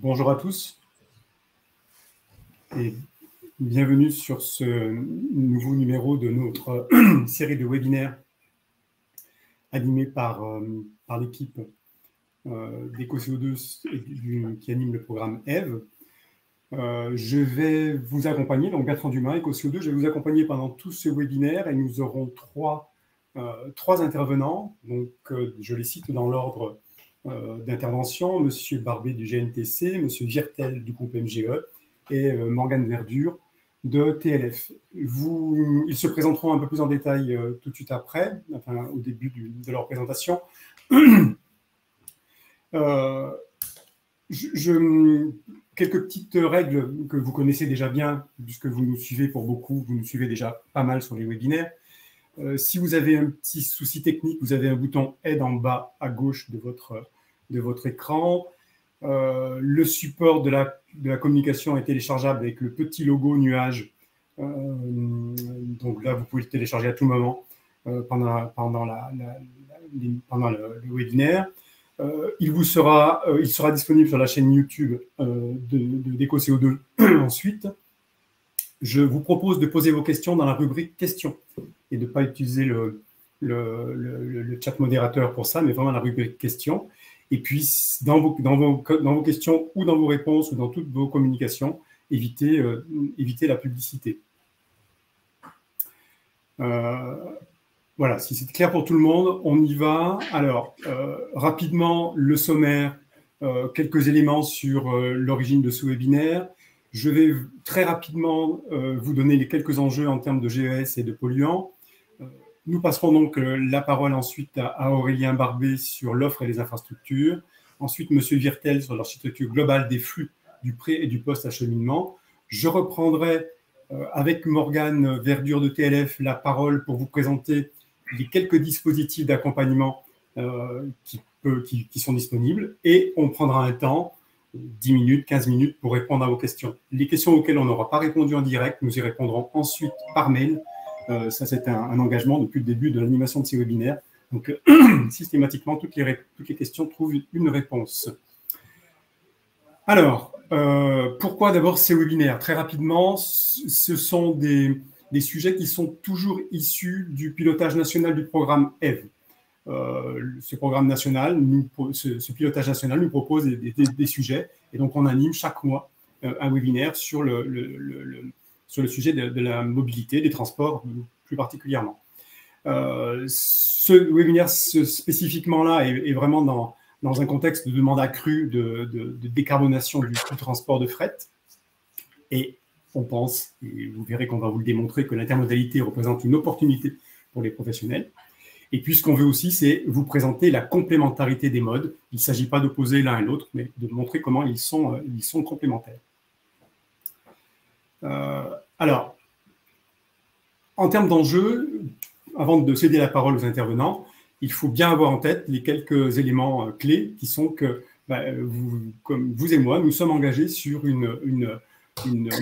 Bonjour à tous et bienvenue sur ce nouveau numéro de notre série de webinaires animée par l'équipe d'EcoCO2 qui anime le programme EVE. Je vais vous accompagner, donc Bertrand Dumas, EcoCO2, je vais vous accompagner pendant tout ce webinaire et nous aurons trois intervenants. Donc, je les cite dans l'ordre d'intervention, M. Barbet du GNTC, M. Virtel du groupe MGE et Morgane Verdure de TLF. Ils se présenteront un peu plus en détail tout de suite après, enfin, au début de leur présentation. Quelques petites règles que vous connaissez déjà bien, puisque vous nous suivez pour beaucoup, vous nous suivez déjà pas mal sur les webinaires. Si vous avez un petit souci technique, vous avez un bouton aide en bas à gauche de votre écran. Le support de la communication est téléchargeable avec le petit logo nuage. Donc là, vous pouvez le télécharger à tout moment pendant le webinaire. Il sera disponible sur la chaîne YouTube d'EcoCO2 ensuite. Je vous propose de poser vos questions dans la rubrique questions et de ne pas utiliser le chat modérateur pour ça, mais vraiment la rubrique questions. Et puis, dans vos questions ou dans vos réponses ou dans toutes vos communications, évitez la publicité. Voilà, si c'est clair pour tout le monde, on y va. Alors, rapidement, le sommaire, quelques éléments sur l'origine de ce webinaire. Je vais très rapidement vous donner les quelques enjeux en termes de GES et de polluants. Nous passerons donc la parole ensuite à Aurélien Barbet sur l'offre et les infrastructures. Ensuite, M. Virtel sur l'architecture globale des flux du pré- et du post-acheminement. Je reprendrai avec Morgane Verdure de TLF la parole pour vous présenter les quelques dispositifs d'accompagnement qui sont disponibles. Et on prendra un temps, 10 minutes, 15 minutes, pour répondre à vos questions. Les questions auxquelles on n'aura pas répondu en direct, nous y répondrons ensuite par mail. Ça, c'est un engagement depuis le début de l'animation de ces webinaires. Donc, systématiquement, toutes les questions trouvent une réponse. Alors, pourquoi d'abord ces webinaires? Très rapidement, ce sont des sujets qui sont toujours issus du pilotage national du programme EVE. Ce programme national, ce pilotage national nous propose des sujets, et donc on anime chaque mois un webinaire sur le sujet de la mobilité, des transports plus particulièrement. Ce webinaire spécifiquement-là est vraiment dans un contexte de demande accrue de décarbonation du transport de fret. Et on pense, et vous verrez qu'on va vous le démontrer, que l'intermodalité représente une opportunité pour les professionnels. Et puis, ce qu'on veut aussi, c'est vous présenter la complémentarité des modes. Il ne s'agit pas d'opposer l'un et l'autre, mais de montrer comment ils sont complémentaires. Alors, en termes d'enjeux, avant de céder la parole aux intervenants, il faut bien avoir en tête les quelques éléments clés qui sont que, comme vous et moi, nous sommes engagés sur une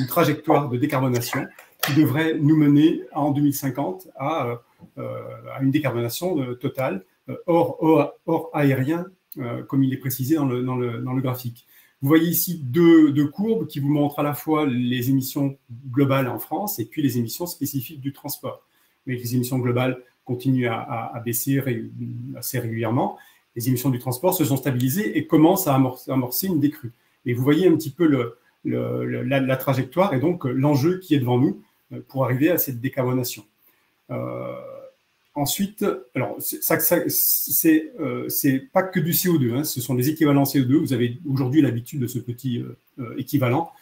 trajectoire de décarbonation qui devrait nous mener en 2050 à une décarbonation totale, hors aérien, comme il est précisé dans le graphique. Vous voyez ici deux courbes qui vous montrent à la fois les émissions globales en France et puis les émissions spécifiques du transport. Mais les émissions globales continuent à baisser assez régulièrement. Les émissions du transport se sont stabilisées et commencent à amorcer une décrue. Et vous voyez un petit peu la trajectoire et donc l'enjeu qui est devant nous pour arriver à cette décarbonation. Ensuite, alors c'est pas que du CO2, hein, ce sont des équivalents CO2. Vous avez aujourd'hui l'habitude de ce petit équivalent.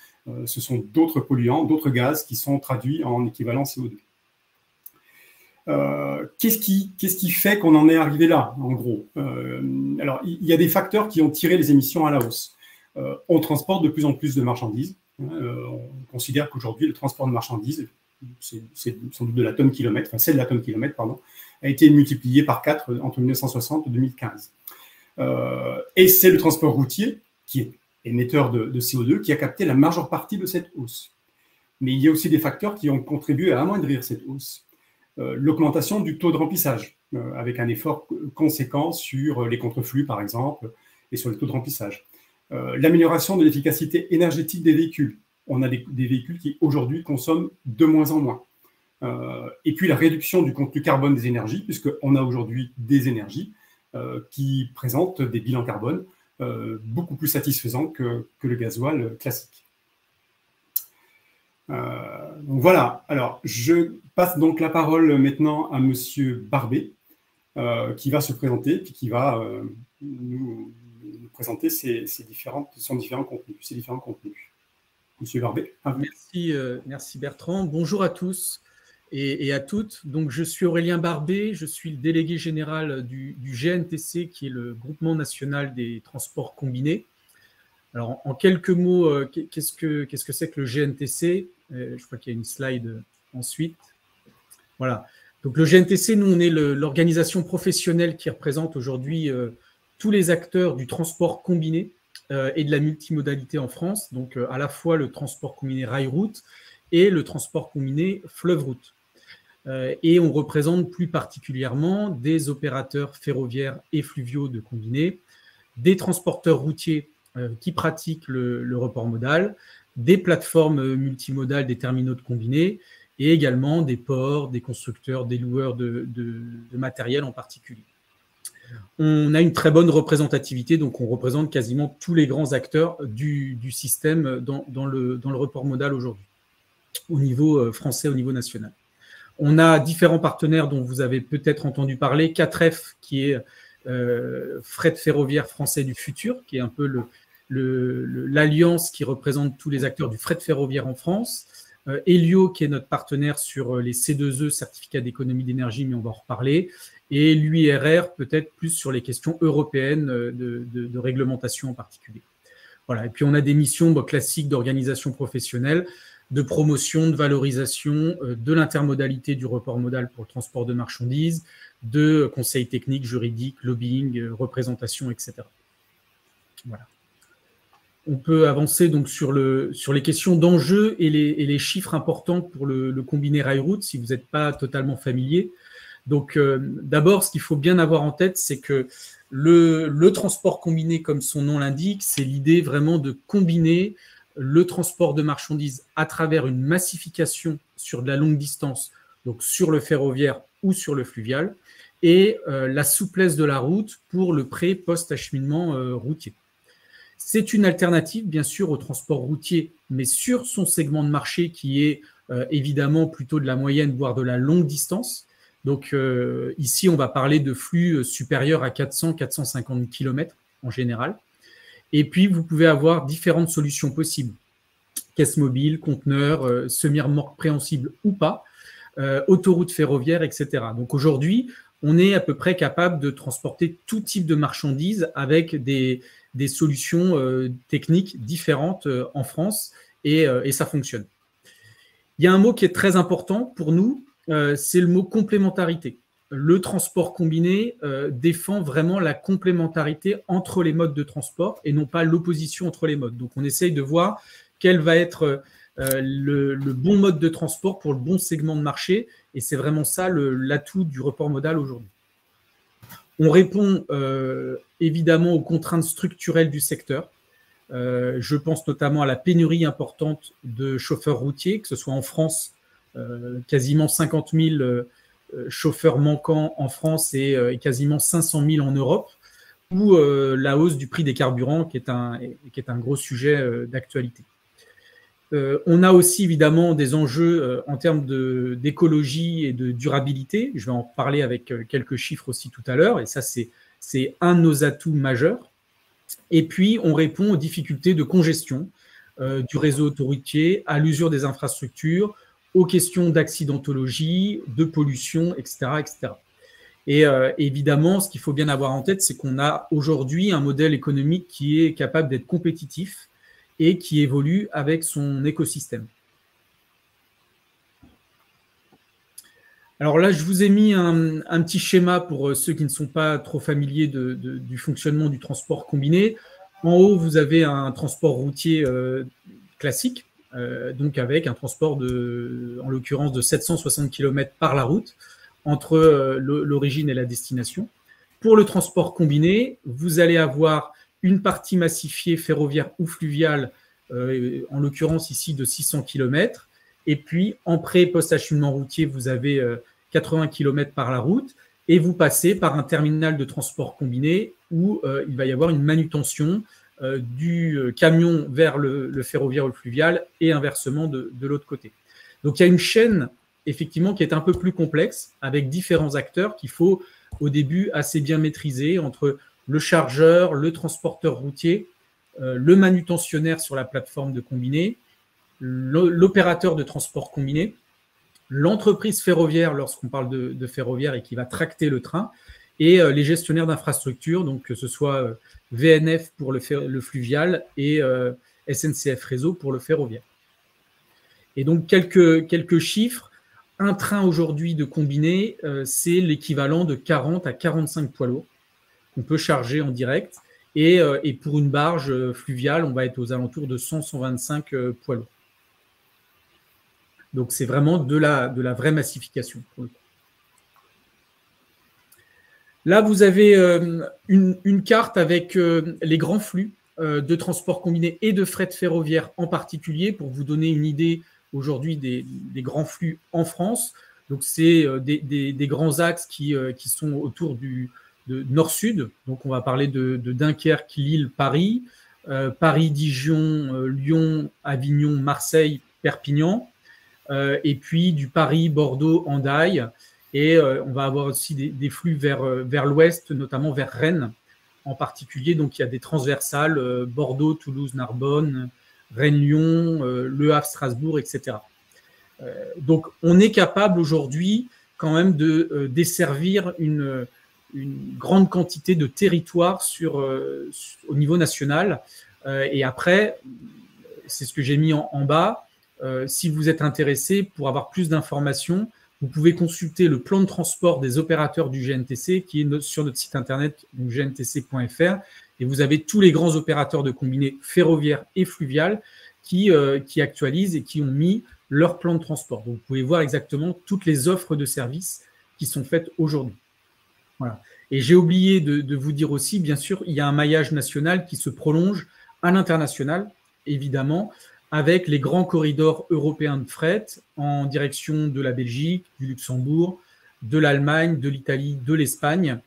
Ce sont d'autres polluants, d'autres gaz qui sont traduits en équivalent CO2. Qu'est-ce qui fait qu'on en est arrivé là, en gros? Alors, il y a des facteurs qui ont tiré les émissions à la hausse. On transporte de plus en plus de marchandises. On considère qu'aujourd'hui, le transport de marchandises, c'est sans doute de la tonne-kilomètre, enfin, c'est de la tonne-kilomètre, pardon, a été multiplié par 4 entre 1960 et 2015. Et c'est le transport routier, qui est émetteur de CO2, qui a capté la majeure partie de cette hausse. Mais il y a aussi des facteurs qui ont contribué à amoindrir cette hausse. L'augmentation du taux de remplissage, avec un effort conséquent sur les contreflux, par exemple, et sur le taux de remplissage. l'amélioration de l'efficacité énergétique des véhicules. On a des véhicules qui, aujourd'hui, consomment de moins en moins. Et puis, la réduction du contenu carbone des énergies, puisqu'on a aujourd'hui des énergies qui présentent des bilans carbone beaucoup plus satisfaisants que le gasoil classique. Donc voilà, alors je passe donc la parole maintenant à Monsieur Barbet, qui va se présenter, puis qui va nous présenter son différents contenus. Monsieur Barbet, à vous. Merci Bertrand. Bonjour à tous et à toutes. Donc, je suis Aurélien Barbet, je suis le délégué général du GNTC, qui est le Groupement national des transports combinés. Alors, en quelques mots, qu'est-ce que c'est que le GNTC? Je crois qu'il y a une slide ensuite. Voilà. Donc, le GNTC, nous, on est l'organisation professionnelle qui représente aujourd'hui tous les acteurs du transport combiné et de la multimodalité en France. Donc, à la fois le transport combiné rail-route et le transport combiné fleuve-route. Et on représente plus particulièrement des opérateurs ferroviaires et fluviaux de combinés, des transporteurs routiers qui pratiquent le report modal, des plateformes multimodales, des terminaux de combinés, et également des ports, des constructeurs, des loueurs de matériel en particulier. On a une très bonne représentativité, donc on représente quasiment tous les grands acteurs du système dans le report modal aujourd'hui, au niveau français, au niveau national. On a différents partenaires dont vous avez peut-être entendu parler. 4F, qui est Fret ferroviaire français du futur, qui est un peu l'alliance qui représente tous les acteurs du fret ferroviaire en France. Helio, qui est notre partenaire sur les C2E, certificats d'économie d'énergie, mais on va en reparler. Et l'UIRR, peut-être plus sur les questions européennes de réglementation en particulier. Voilà. Et puis, on a des missions classiques d'organisation professionnelle, de promotion, de valorisation, de l'intermodalité du report modal pour le transport de marchandises, de conseils techniques, juridiques, lobbying, représentation, etc. Voilà. On peut avancer donc sur les questions d'enjeux et les chiffres importants pour le combiné rail-route, si vous n'êtes pas totalement familier. Donc, d'abord, ce qu'il faut bien avoir en tête, c'est que le transport combiné, comme son nom l'indique, c'est l'idée vraiment de combiner le transport de marchandises à travers une massification sur de la longue distance, donc sur le ferroviaire ou sur le fluvial, et la souplesse de la route pour le pré-post-acheminement routier. C'est une alternative, bien sûr, au transport routier, mais sur son segment de marché qui est évidemment plutôt de la moyenne, voire de la longue distance. Donc ici, on va parler de flux supérieurs à 400-450 km en général. Et puis, vous pouvez avoir différentes solutions possibles. Caisse mobile, conteneur, semi-remorque préhensible ou pas, autoroute ferroviaire, etc. Donc aujourd'hui, on est à peu près capable de transporter tout type de marchandises avec des solutions techniques différentes en France et ça fonctionne. Il y a un mot qui est très important pour nous, c'est le mot complémentarité. Le transport combiné défend vraiment la complémentarité entre les modes de transport et non pas l'opposition entre les modes. Donc, on essaye de voir quel va être le bon mode de transport pour le bon segment de marché et c'est vraiment ça l'atout du report modal aujourd'hui. On répond évidemment aux contraintes structurelles du secteur. Je pense notamment à la pénurie importante de chauffeurs routiers, que ce soit en France, quasiment 50 000 chauffeurs manquants en France et quasiment 500 000 en Europe, ou la hausse du prix des carburants qui est un gros sujet d'actualité. On a aussi évidemment des enjeux en termes d'écologie et de durabilité. Je vais en parler avec quelques chiffres aussi tout à l'heure, et ça c'est un de nos atouts majeurs. Et puis on répond aux difficultés de congestion du réseau autoroutier, à l'usure des infrastructures, aux questions d'accidentologie, de pollution, etc., etc. Et évidemment, ce qu'il faut bien avoir en tête, c'est qu'on a aujourd'hui un modèle économique qui est capable d'être compétitif et qui évolue avec son écosystème. Alors là, je vous ai mis un petit schéma pour ceux qui ne sont pas trop familiers du fonctionnement du transport combiné. En haut, vous avez un transport routier classique, donc avec un transport en l'occurrence de 760 km par la route entre l'origine et la destination. Pour le transport combiné, vous allez avoir une partie massifiée ferroviaire ou fluviale, en l'occurrence ici de 600 km. Et puis, en pré- et post-acheminement routier, vous avez 80 km par la route. Et vous passez par un terminal de transport combiné où il va y avoir une manutention du camion vers le ferroviaire ou le fluvial et inversement de l'autre côté. Donc, il y a une chaîne, effectivement, qui est un peu plus complexe avec différents acteurs qu'il faut, au début, assez bien maîtriser entre le chargeur, le transporteur routier, le manutentionnaire sur la plateforme de combiné, l'opérateur de transport combiné, l'entreprise ferroviaire lorsqu'on parle de ferroviaire et qui va tracter le train, et les gestionnaires d'infrastructures, donc que ce soit VNF pour le fluvial et SNCF Réseau pour le ferroviaire. Et donc quelques chiffres. Un train aujourd'hui de combiné, c'est l'équivalent de 40 à 45 poids lourds qu'on peut charger en direct. Et pour une barge fluviale, on va être aux alentours de 100-125 poids lourds. Donc, c'est vraiment de la vraie massification. Pour le coup. Là, vous avez une carte avec les grands flux de transport combiné et de fret ferroviaire en particulier pour vous donner une idée aujourd'hui des grands flux en France. Donc, c'est des grands axes qui sont autour de nord-sud. Donc, on va parler de Dunkerque, Lille, Paris, Paris-Dijon, Lyon, Avignon, Marseille, Perpignan. Et puis du Paris, Bordeaux, Hendaye. Et on va avoir aussi des flux vers l'ouest, notamment vers Rennes en particulier. Donc il y a des transversales, Bordeaux, Toulouse, Narbonne, Rennes, Lyon, Le Havre, Strasbourg, etc. Donc on est capable aujourd'hui quand même de desservir une grande quantité de territoires au niveau national. Et après, c'est ce que j'ai mis en bas. Si vous êtes intéressé, pour avoir plus d'informations, vous pouvez consulter le plan de transport des opérateurs du GNTC qui est sur notre site internet gntc.fr et vous avez tous les grands opérateurs de combinés ferroviaires et fluviales qui actualisent et qui ont mis leur plan de transport. Donc, vous pouvez voir exactement toutes les offres de services qui sont faites aujourd'hui. Voilà. Et j'ai oublié de vous dire aussi, bien sûr, il y a un maillage national qui se prolonge à l'international, évidemment, avec les grands corridors européens de fret en direction de la Belgique, du Luxembourg, de l'Allemagne, de l'Italie, de l'Espagne,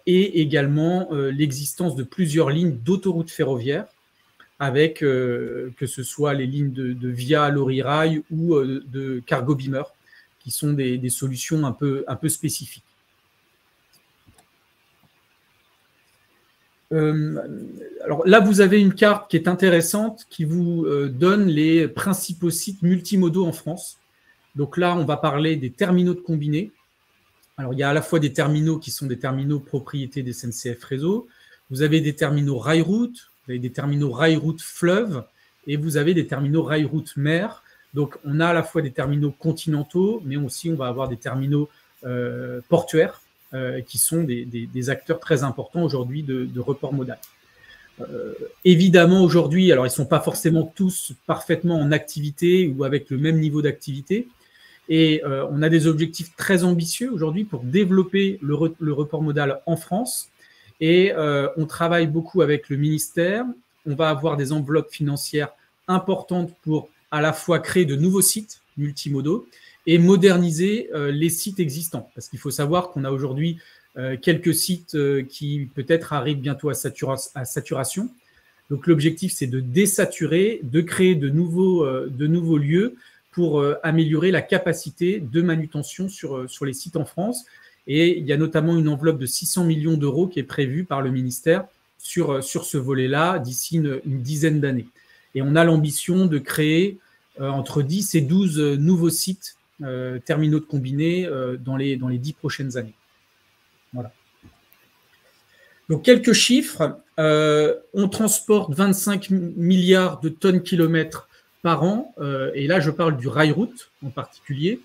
et également l'existence de plusieurs lignes d'autoroutes ferroviaires, avec que ce soit les lignes de Via, Lorirail ou de Cargo Beamer, qui sont des solutions un peu spécifiques. Alors là, vous avez une carte qui est intéressante, qui vous donne les principaux sites multimodaux en France. Donc là, on va parler des terminaux de combinés. Alors, il y a à la fois des terminaux qui sont des terminaux propriété des SNCF Réseau. Vous avez des terminaux rail-route, vous avez des terminaux rail-route fleuve, et vous avez des terminaux rail-route mer. Donc, on a à la fois des terminaux continentaux, mais aussi on va avoir des terminaux portuaires, qui sont des acteurs très importants aujourd'hui de report modal. Évidemment, aujourd'hui, alors ils ne sont pas forcément tous parfaitement en activité ou avec le même niveau d'activité, et on a des objectifs très ambitieux aujourd'hui pour développer le report modal en France, et on travaille beaucoup avec le ministère. On va avoir des enveloppes financières importantes pour à la fois créer de nouveaux sites multimodaux et moderniser les sites existants. Parce qu'il faut savoir qu'on a aujourd'hui quelques sites qui peut-être arrivent bientôt à saturation. Donc l'objectif, c'est de désaturer, de créer de nouveaux lieux pour améliorer la capacité de manutention sur les sites en France. Et il y a notamment une enveloppe de 600 millions d'euros qui est prévue par le ministère sur ce volet-là d'ici une dizaine d'années. Et on a l'ambition de créer entre 10 et 12 nouveaux sites terminaux de combinés dans les 10 prochaines années. Voilà. Donc, quelques chiffres. On transporte 25 milliards de tonnes kilomètres par an, et là, je parle du rail-route en particulier.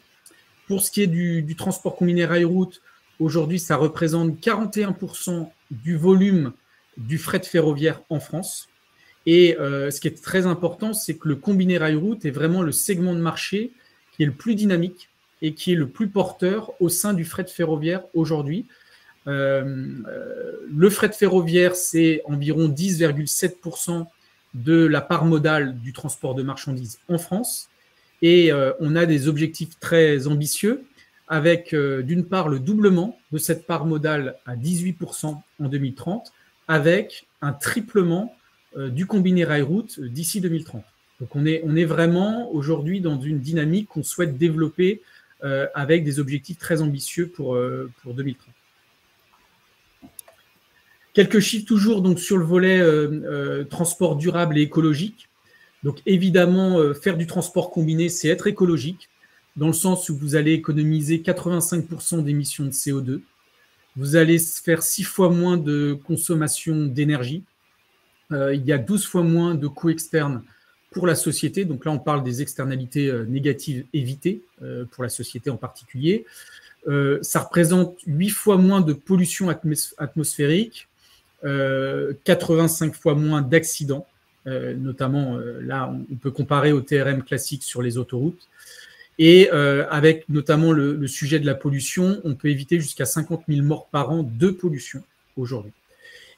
Pour ce qui est du transport combiné rail-route, aujourd'hui, ça représente 41% du volume du fret ferroviaire en France. Et ce qui est très important, c'est que le combiné rail-route est vraiment le segment de marché qui est le plus dynamique et qui est le plus porteur au sein du fret ferroviaire aujourd'hui, Le fret ferroviaire, c'est environ 10,7% de la part modale du transport de marchandises en France. Et on a des objectifs très ambitieux avec, d'une part, le doublement de cette part modale à 18% en 2030, avec un triplement du combiné rail-route d'ici 2030. Donc on est vraiment aujourd'hui dans une dynamique qu'on souhaite développer avec des objectifs très ambitieux pour 2030. Quelques chiffres toujours donc, sur le volet transport durable et écologique. Donc évidemment, faire du transport combiné, c'est être écologique, dans le sens où vous allez économiser 85% d'émissions de CO2. Vous allez faire 6 fois moins de consommation d'énergie. Il y a 12 fois moins de coûts externes pour la société. Donc là, on parle des externalités négatives évitées pour la société en particulier. Ça représente 8 fois moins de pollution atmosphérique, 85 fois moins d'accidents, notamment là, on peut comparer au TRM classique sur les autoroutes. Et avec notamment le sujet de la pollution, on peut éviter jusqu'à 50 000 morts par an de pollution aujourd'hui.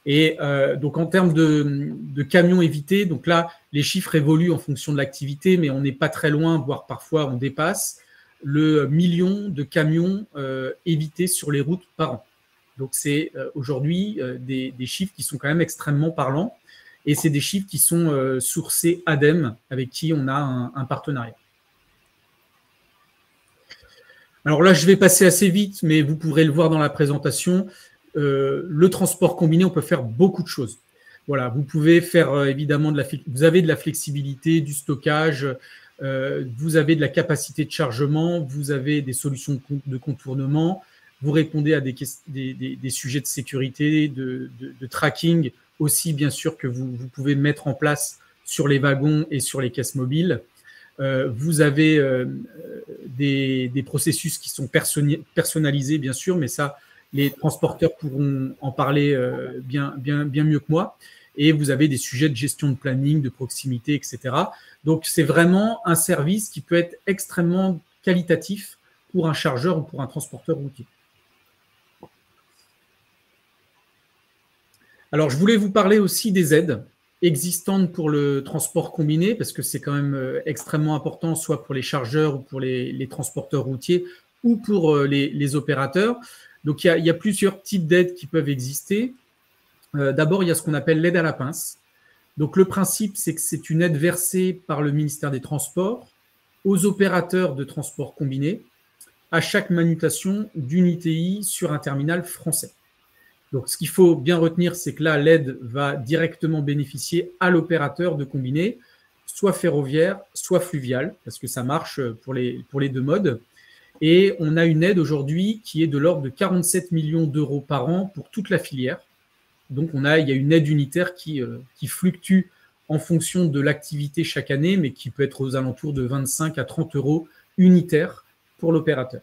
Et donc en termes de camions évités, donc là, les chiffres évoluent en fonction de l'activité, mais on n'est pas très loin, voire parfois on dépasse le million de camions évités sur les routes par an. Donc c'est aujourd'hui des chiffres qui sont quand même extrêmement parlants, et c'est des chiffres qui sont sourcés ADEME, avec qui on a un partenariat. Alors là, je vais passer assez vite, mais vous pourrez le voir dans la présentation. Le transport combiné, on peut faire beaucoup de choses. Voilà, vous pouvez faire évidemment vous avez de la flexibilité, du stockage, vous avez de la capacité de chargement, vous avez des solutions de contournement, vous répondez à des sujets de sécurité, de tracking aussi, bien sûr, que vous pouvez mettre en place sur les wagons et sur les caisses mobiles. Vous avez des processus qui sont personnalisés, bien sûr, mais ça, les transporteurs pourront en parler bien mieux que moi. Et vous avez des sujets de gestion de planning, de proximité, etc. Donc, c'est vraiment un service qui peut être extrêmement qualitatif pour un chargeur ou pour un transporteur routier. Alors, je voulais vous parler aussi des aides existantes pour le transport combiné, parce que c'est quand même extrêmement important, soit pour les chargeurs ou pour les transporteurs routiers ou pour les opérateurs. Donc, il y a plusieurs types d'aides qui peuvent exister. D'abord, il y a ce qu'on appelle l'aide à la pince. Donc, le principe, c'est que c'est une aide versée par le ministère des Transports aux opérateurs de transport combiné à chaque manutention d'une UTI sur un terminal français. Donc, ce qu'il faut bien retenir, c'est que là, l'aide va directement bénéficier à l'opérateur de combiné, soit ferroviaire, soit fluvial, parce que ça marche pour les deux modes. Et on a une aide aujourd'hui qui est de l'ordre de 47 millions d'euros par an pour toute la filière. Donc, il y a une aide unitaire qui fluctue en fonction de l'activité chaque année, mais qui peut être aux alentours de 25 à 30 euros unitaires pour l'opérateur.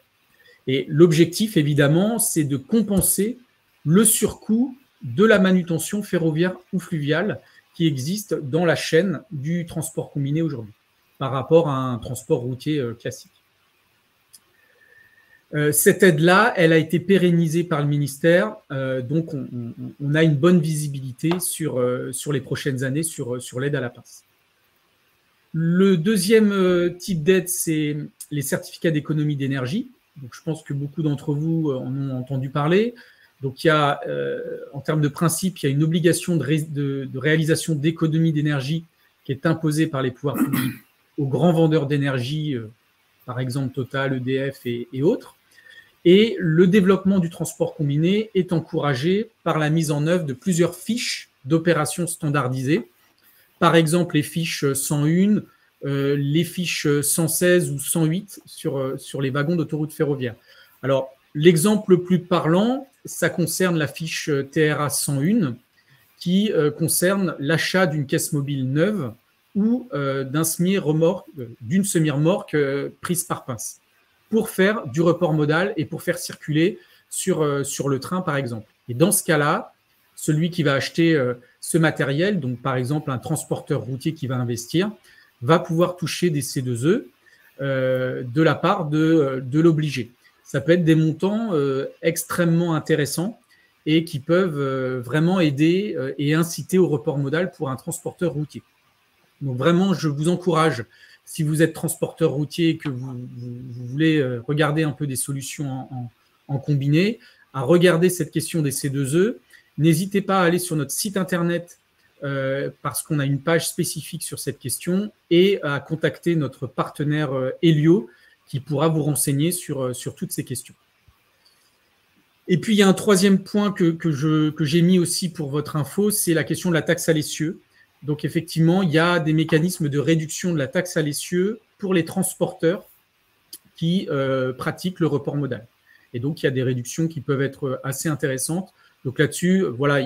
Et l'objectif, évidemment, c'est de compenser le surcoût de la manutention ferroviaire ou fluviale qui existe dans la chaîne du transport combiné aujourd'hui par rapport à un transport routier classique. Cette aide-là, elle a été pérennisée par le ministère, donc on a une bonne visibilité sur les prochaines années sur l'aide à la pince. Le deuxième type d'aide, c'est les certificats d'économie d'énergie. Donc, je pense que beaucoup d'entre vous en ont entendu parler. Donc, il y a, en termes de principe, il y a une obligation de réalisation d'économie d'énergie qui est imposée par les pouvoirs publics aux grands vendeurs d'énergie, par exemple Total, EDF et autres. Et le développement du transport combiné est encouragé par la mise en œuvre de plusieurs fiches d'opérations standardisées. Par exemple, les fiches 101, les fiches 116 ou 108 sur les wagons d'autoroute ferroviaire. Alors, l'exemple le plus parlant, ça concerne la fiche TRA 101 qui concerne l'achat d'une caisse mobile neuve ou d'une semi-remorque prise par pince pour faire du report modal et pour faire circuler sur le train, par exemple. Et dans ce cas-là, celui qui va acheter ce matériel, donc par exemple un transporteur routier qui va investir, va pouvoir toucher des C2E de la part de l'obligé. Ça peut être des montants extrêmement intéressants et qui peuvent vraiment aider et inciter au report modal pour un transporteur routier. Donc vraiment, je vous encourage, si vous êtes transporteur routier et que vous voulez regarder un peu des solutions en combiné, à regarder cette question des C2E. N'hésitez pas à aller sur notre site internet parce qu'on a une page spécifique sur cette question et à contacter notre partenaire Helio qui pourra vous renseigner sur toutes ces questions. Et puis, il y a un troisième point que j'ai mis aussi pour votre info, c'est la question de la taxe à l'essieu. Donc, effectivement, il y a des mécanismes de réduction de la taxe à l'essieu pour les transporteurs qui pratiquent le report modal. Et donc, il y a des réductions qui peuvent être assez intéressantes. Donc là-dessus, voilà,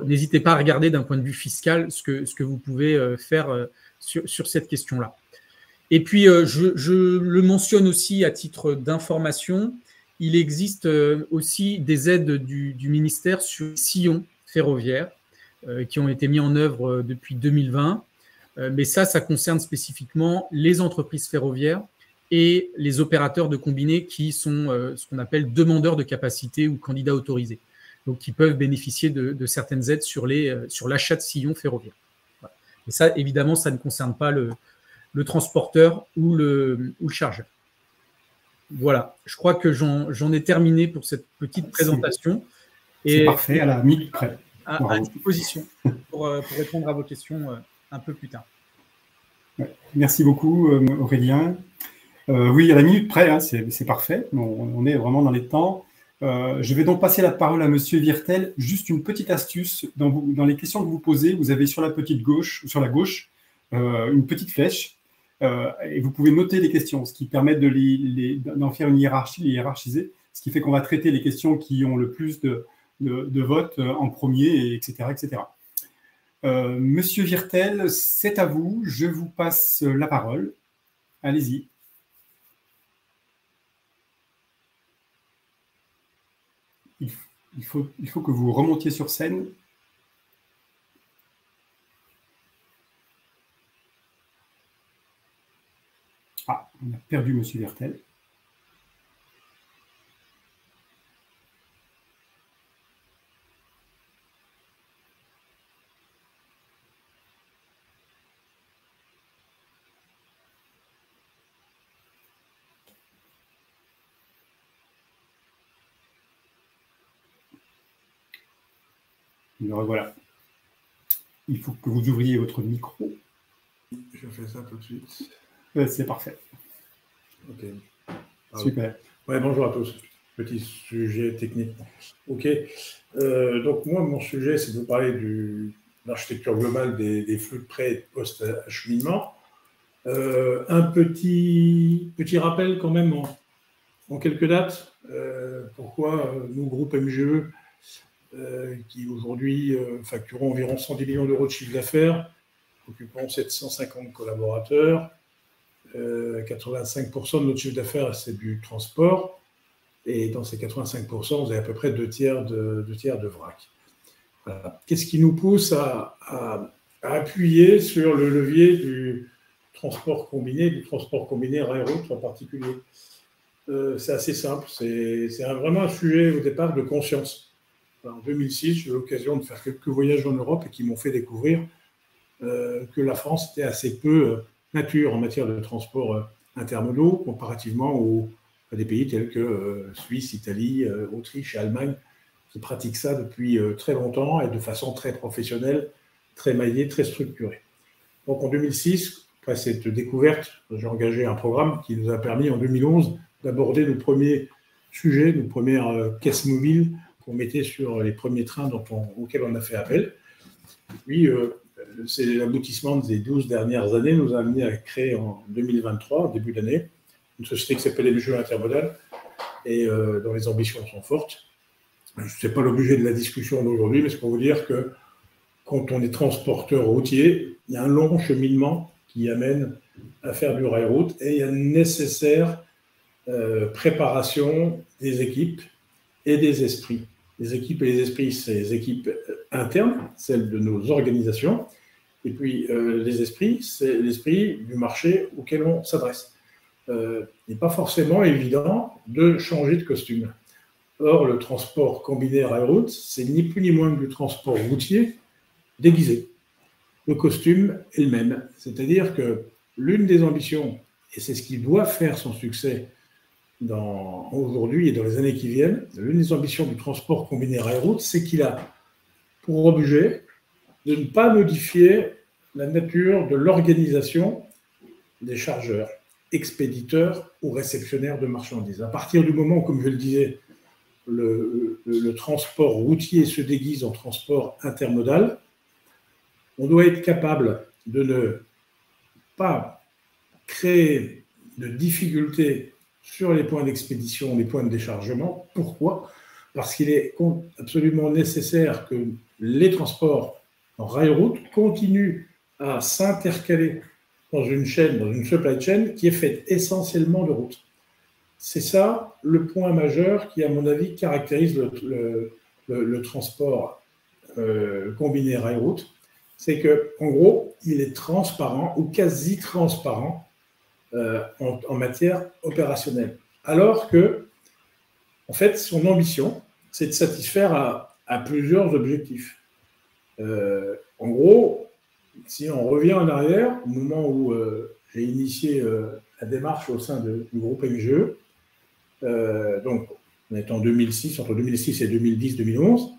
n'hésitez pas à regarder d'un point de vue fiscal ce que vous pouvez faire sur cette question-là. Et puis, je le mentionne aussi à titre d'information, il existe aussi des aides du ministère sur les sillons ferroviaires qui ont été mis en œuvre depuis 2020. Mais ça concerne spécifiquement les entreprises ferroviaires et les opérateurs de combinés qui sont ce qu'on appelle demandeurs de capacité ou candidats autorisés. Donc, qui peuvent bénéficier de certaines aides sur l'achat de sillons ferroviaires. Voilà. Et ça, évidemment, ça ne concerne pas le transporteur ou le chargeur. Voilà, je crois que j'en ai terminé pour cette petite présentation. C'est parfait, à la minute près. À disposition pour répondre à vos questions un peu plus tard. Ouais, merci beaucoup, Aurélien. Oui, à la minute près, hein, c'est parfait. On est vraiment dans les temps. Je vais donc passer la parole à Monsieur Virtel. Juste une petite astuce. Dans les questions que vous posez, vous avez sur la gauche une petite flèche. Et vous pouvez noter les questions, ce qui permet d'en faire une hiérarchie, les hiérarchiser, ce qui fait qu'on va traiter les questions qui ont le plus de votes en premier, etc. etc. Monsieur Virtel, c'est à vous, je vous passe la parole. Allez-y. Il faut que vous remontiez sur scène. Ah, on a perdu Monsieur Virtel. Le revoilà. Il faut que vous ouvriez votre micro. Je fais ça tout de suite. C'est parfait. Ok. Super. Ouais, bonjour à tous. Petit sujet technique. Ok. Donc moi, mon sujet, c'est de vous parler de l'architecture globale des flux de prêt et de post-acheminement. Un petit rappel quand même en quelques dates. Pourquoi nous, groupe MGE, qui aujourd'hui facturons environ 110 millions d'euros de chiffre d'affaires, occupons 750 collaborateurs, 85% de notre chiffre d'affaires, c'est du transport, et dans ces 85%, vous avez à peu près deux tiers de vrac. Voilà. Qu'est-ce qui nous pousse à appuyer sur le levier du transport combiné rail-route en particulier? C'est assez simple, c'est vraiment un sujet au départ de conscience. En 2006, j'ai eu l'occasion de faire quelques voyages en Europe et qui m'ont fait découvrir que la France était assez peu nature en matière de transport intermodaux comparativement à des pays tels que Suisse, Italie, Autriche et Allemagne qui pratiquent ça depuis très longtemps et de façon très professionnelle, très maillée, très structurée. Donc en 2006, après cette découverte, j'ai engagé un programme qui nous a permis en 2011 d'aborder nos premiers sujets, nos premières caisses mobiles qu'on mettait sur les premiers trains auxquels on a fait appel. Et puis, c'est l'aboutissement des 12 dernières années nous a amené à créer en 2023, au début d'année, une société qui s'appelle MGE Intermodal et dont les ambitions sont fortes. Ce n'est pas l'objet de la discussion d'aujourd'hui, mais c'est pour vous dire que quand on est transporteur routier, il y a un long cheminement qui amène à faire du rail-route et il y a une nécessaire préparation des équipes et des esprits. Les équipes et les esprits, c'est les équipes internes, celles de nos organisations, et puis les esprits, c'est l'esprit du marché auquel on s'adresse. Il n'est pas forcément évident de changer de costume. Or, le transport combiné rail-route, c'est ni plus ni moins que du transport routier déguisé. Le costume est le même. C'est-à-dire que l'une des ambitions, et c'est ce qui doit faire son succès aujourd'hui et dans les années qui viennent, l'une des ambitions du transport combiné rail-route, c'est qu'il a pour objet de ne pas modifier la nature de l'organisation des chargeurs, expéditeurs ou réceptionnaires de marchandises. À partir du moment où, comme je le disais, le transport routier se déguise en transport intermodal, on doit être capable de ne pas créer de difficultés sur les points d'expédition, les points de déchargement. Pourquoi ? Parce qu'il est absolument nécessaire que les transports en rail-route continuent à s'intercaler dans une chaîne, dans une supply chain qui est faite essentiellement de routes. C'est ça le point majeur qui, à mon avis, caractérise le transport combiné rail-route. C'est qu'en gros, il est transparent ou quasi transparent en matière opérationnelle. Alors que, en fait, son ambition, c'est de satisfaire à plusieurs objectifs. En gros, si on revient en arrière, au moment où j'ai initié la démarche au sein du groupe MGE, donc on est en 2006, entre 2006 et 2010-2011,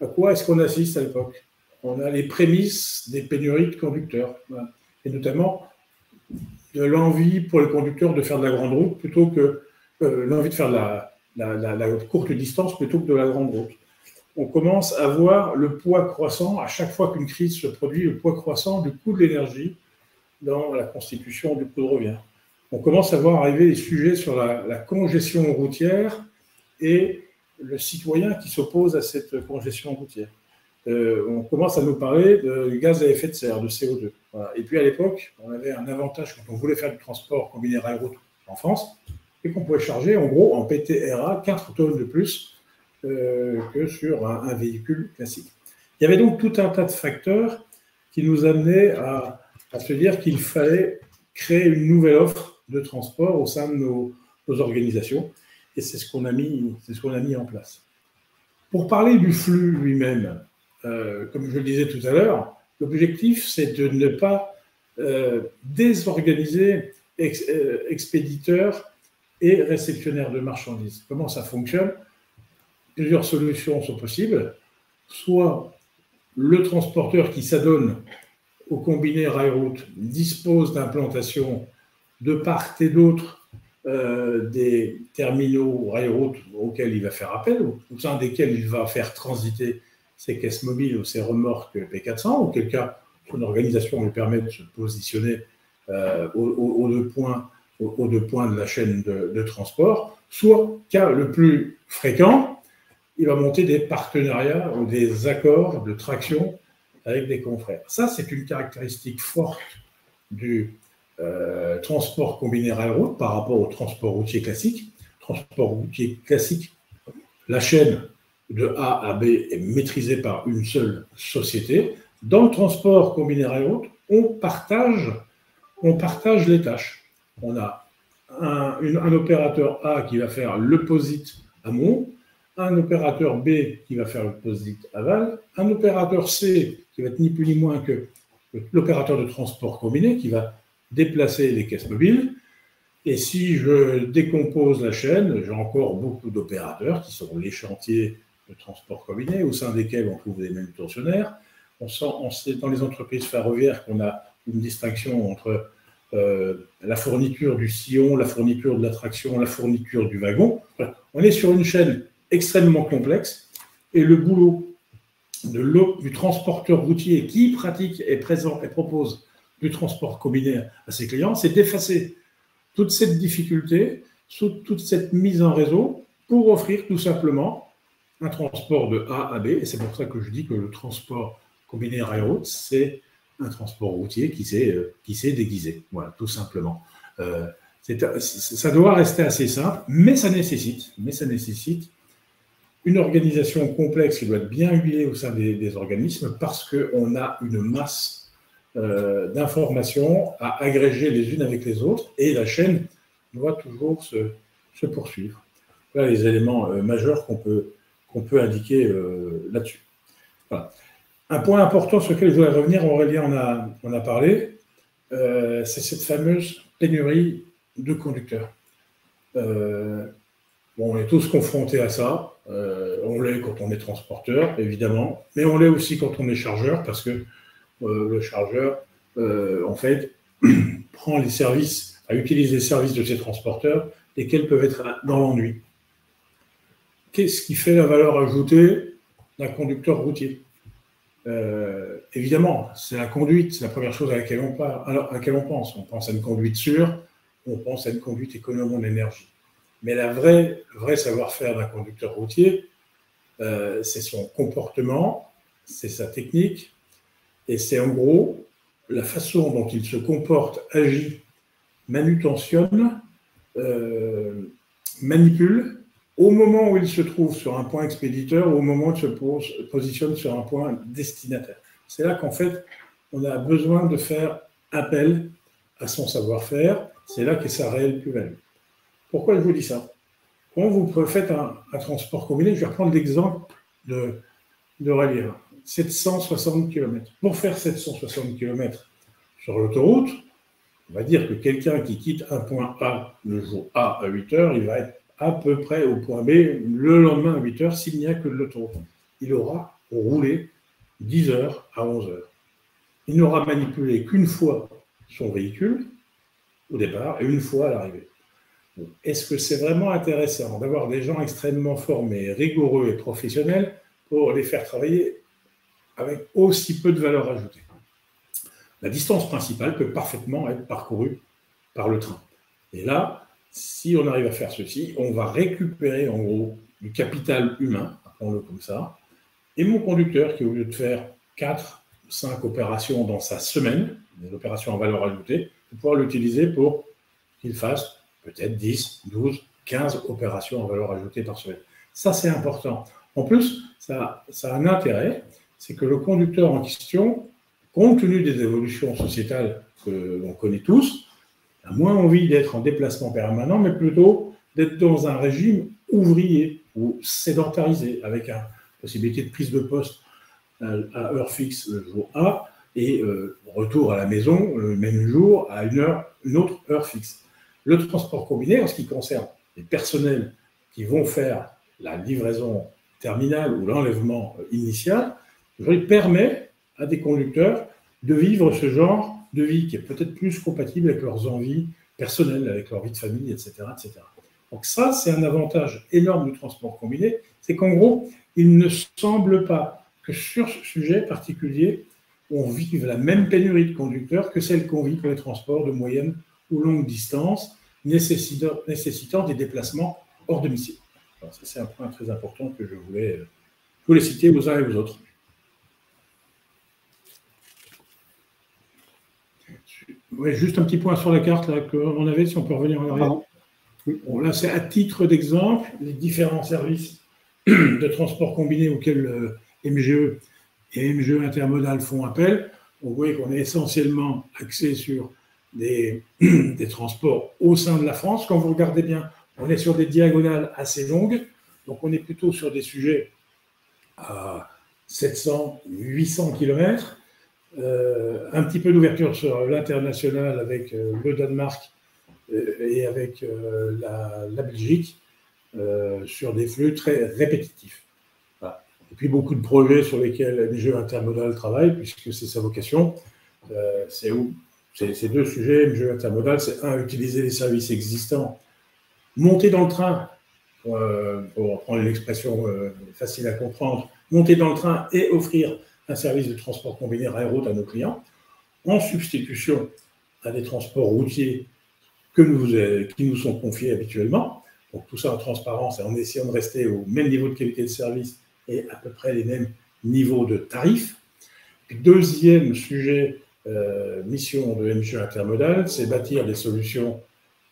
à quoi est-ce qu'on assiste à l'époque ? On a les prémices des pénuries de conducteurs, voilà. Et notamment de l'envie pour les conducteurs de faire de la grande route plutôt que l'envie de faire de la courte distance plutôt que de la grande route. On commence à voir le poids croissant, à chaque fois qu'une crise se produit, le poids croissant du coût de l'énergie dans la constitution du coût de revient. On commence à voir arriver les sujets sur la congestion routière et le citoyen qui s'oppose à cette congestion routière. On commence à nous parler de gaz à effet de serre, de CO2. Voilà. Et puis à l'époque, on avait un avantage quand on voulait faire du transport combiné rail-route en France, et qu'on pouvait charger en gros en PTRA 4 tonnes de plus que sur un véhicule classique. Il y avait donc tout un tas de facteurs qui nous amenaient à se dire qu'il fallait créer une nouvelle offre de transport au sein de nos organisations, et c'est ce qu'on a mis en place. Pour parler du flux lui-même, comme je le disais tout à l'heure, l'objectif, c'est de ne pas désorganiser expéditeurs et réceptionnaires de marchandises. Comment ça fonctionne ? Plusieurs solutions sont possibles. Soit le transporteur qui s'adonne au combiné rail-route dispose d'implantations de part et d'autre des terminaux rail-route auxquels il va faire appel, au sein desquels il va faire transiter ses caisses mobiles ou ses remorques P400, auquel cas son organisation lui permet de se positionner aux deux points de la chaîne de transport, soit, cas le plus fréquent, il va monter des partenariats ou des accords de traction avec des confrères. Ça, c'est une caractéristique forte du transport combiné rail-route par rapport au transport routier classique. Transport routier classique, la chaîne de A à B est maîtrisée par une seule société. Dans le transport combiné rail-route, on partage les tâches. On a un opérateur A qui va faire le POSIT amont, un opérateur B qui va faire le POSIT aval, un opérateur C qui va être ni plus ni moins que l'opérateur de transport combiné qui va déplacer les caisses mobiles. Et si je décompose la chaîne, j'ai encore beaucoup d'opérateurs qui sont les chantiers de transport combiné au sein desquels on trouve des manutentionnaires. On sait dans les entreprises ferroviaires qu'on a une distinction entre la fourniture du sillon, la fourniture de la traction, la fourniture du wagon. On est sur une chaîne extrêmement complexe et le boulot du transporteur routier qui pratique et présent et propose du transport combiné à ses clients, c'est d'effacer toute cette difficulté, toute cette mise en réseau pour offrir tout simplement un transport de A à B. Et c'est pour ça que je dis que le transport combiné rail-route, c'est un transport routier qui s'est déguisé. Voilà, tout simplement. Ça doit rester assez simple, mais ça nécessite une organisation complexe qui doit être bien huilée au sein des organismes parce qu'on a une masse d'informations à agréger les unes avec les autres et la chaîne doit toujours se poursuivre. Voilà les éléments majeurs qu'on peut indiquer là-dessus. Voilà. Un point important sur lequel je voudrais revenir, Aurélien en a parlé, c'est cette fameuse pénurie de conducteurs. On est tous confrontés à ça. On l'est quand on est transporteur, évidemment, mais on l'est aussi quand on est chargeur, parce que le chargeur, en fait, prend les services, utilise les services de ces transporteurs, lesquels peuvent être dans l'ennui. Qu'est-ce qui fait la valeur ajoutée d'un conducteur routier? Évidemment, c'est la conduite, c'est la première chose à laquelle on pense. On pense à une conduite sûre, on pense à une conduite économie d'énergie. Mais le vrai savoir-faire d'un conducteur routier, c'est son comportement, c'est sa technique, et c'est en gros la façon dont il se comporte, agit, manutentionne, manipule, au moment où il se trouve sur un point expéditeur ou au moment où il se positionne sur un point destinataire. C'est là qu'en fait, on a besoin de faire appel à son savoir-faire. C'est là qu'est sa réelle plus-value. Pourquoi je vous dis ça? Quand vous faites un transport combiné, je vais reprendre l'exemple d'Aurélien, 760 km. Pour faire 760 km sur l'autoroute, on va dire que quelqu'un qui quitte un point A le jour A à 8 heures, il va être à peu près au point B le lendemain à 8 heures s'il n'y a que de l'autoroute. Il aura roulé 10 heures à 11 heures. Il n'aura manipulé qu'une fois son véhicule au départ et une fois à l'arrivée. Est-ce que c'est vraiment intéressant d'avoir des gens extrêmement formés, rigoureux et professionnels pour les faire travailler avec aussi peu de valeur ajoutée? La distance principale peut parfaitement être parcourue par le train. Et là, si on arrive à faire ceci, on va récupérer en gros du capital humain, appelons-le comme ça, et mon conducteur qui, au lieu de faire 4 ou 5 opérations dans sa semaine, des opérations à valeur ajoutée, va pouvoir l'utiliser pour qu'il fasse peut-être 10, 12, 15 opérations à valeur ajoutée par semaine. Ça, c'est important. En plus, ça a un intérêt, c'est que le conducteur en question, compte tenu des évolutions sociétales que l'on connaît tous, a moins envie d'être en déplacement permanent, mais plutôt d'être dans un régime ouvrier ou sédentarisé, avec une possibilité de prise de poste à heure fixe le jour A et retour à la maison le même jour à une autre heure fixe. Le transport combiné, en ce qui concerne les personnels qui vont faire la livraison terminale ou l'enlèvement initial, il permet à des conducteurs de vivre ce genre de vie qui est peut-être plus compatible avec leurs envies personnelles, avec leur vie de famille, etc. etc. Donc ça, c'est un avantage énorme du transport combiné, c'est qu'en gros, il ne semble pas que sur ce sujet particulier, on vive la même pénurie de conducteurs que celle qu'on vit pour les transports de moyenne ou longue distance, nécessitant des déplacements hors domicile. Alors ça, c'est un point très important que je voulais citer aux uns et aux autres. Ouais, juste un petit point sur la carte qu'on avait, si on peut revenir en arrière. Bon, là, c'est à titre d'exemple les différents services de transport combiné auxquels MGE et MGE Intermodal font appel. On voit qu'on est essentiellement axé sur des transports au sein de la France. Quand vous regardez bien, on est sur des diagonales assez longues, donc on est plutôt sur des sujets à 700, 800 km. Un petit peu d'ouverture sur l'international avec le Danemark et avec la Belgique sur des flux très répétitifs. Voilà. Et puis beaucoup de projets sur lesquels MGE Intermodal travaille, puisque c'est sa vocation. Ces deux sujets, MGE Intermodal, c'est utiliser les services existants, monter dans le train, pour prendre une expression facile à comprendre, monter dans le train et offrir un service de transport combiné rail-route à nos clients, en substitution à des transports routiers qui nous sont confiés habituellement. Donc tout ça en transparence et en essayant de rester au même niveau de qualité de service et à peu près les mêmes niveaux de tarifs. Deuxième sujet, mission de MGE Intermodal, c'est bâtir des solutions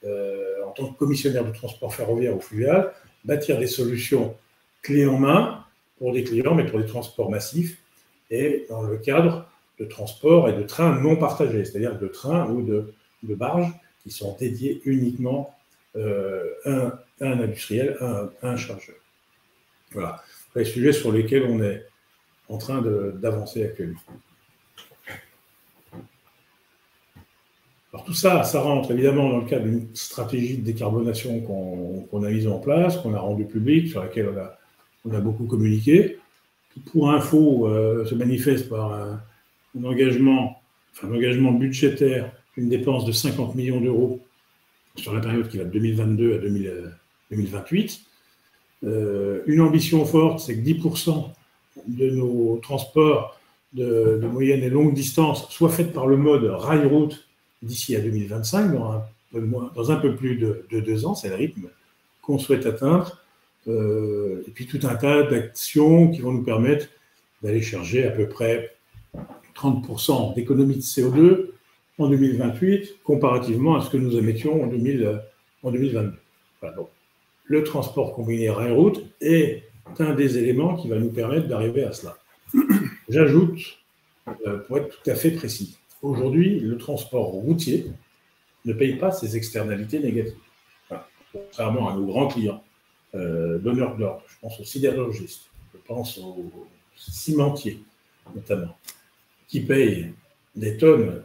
en tant que commissionnaire de transport ferroviaire ou fluvial, bâtir des solutions clés en main pour des clients, mais pour des transports massifs, et dans le cadre de transports et de trains non partagés, c'est-à-dire de trains ou de barges qui sont dédiés uniquement un industriel, un chargeur. Voilà, les sujets sur lesquels on est en train d'avancer actuellement. Alors tout ça, ça rentre évidemment dans le cadre d'une stratégie de décarbonation qu'on a mise en place, qu'on a rendue publique, sur laquelle on a beaucoup communiqué, qui pour info se manifeste par un engagement budgétaire, une dépense de 50 millions d'euros sur la période qui va de 2022 à 2028. Une ambition forte, c'est que 10% de nos transports de moyenne et longue distance soient faits par le mode rail-route d'ici à 2025, dans un peu plus de 2 ans, c'est le rythme qu'on souhaite atteindre. Et puis tout un tas d'actions qui vont nous permettre d'aller chercher à peu près 30% d'économie de CO2 en 2028, comparativement à ce que nous émettions en 2022. Voilà, donc, le transport combiné rail-route est un des éléments qui va nous permettre d'arriver à cela. J'ajoute, pour être tout à fait précis, aujourd'hui, le transport routier ne paye pas ses externalités négatives. Voilà. Contrairement à nos grands clients, donneurs d'ordre, je pense aux sidérurgistes, je pense aux cimentiers notamment, qui payent des tonnes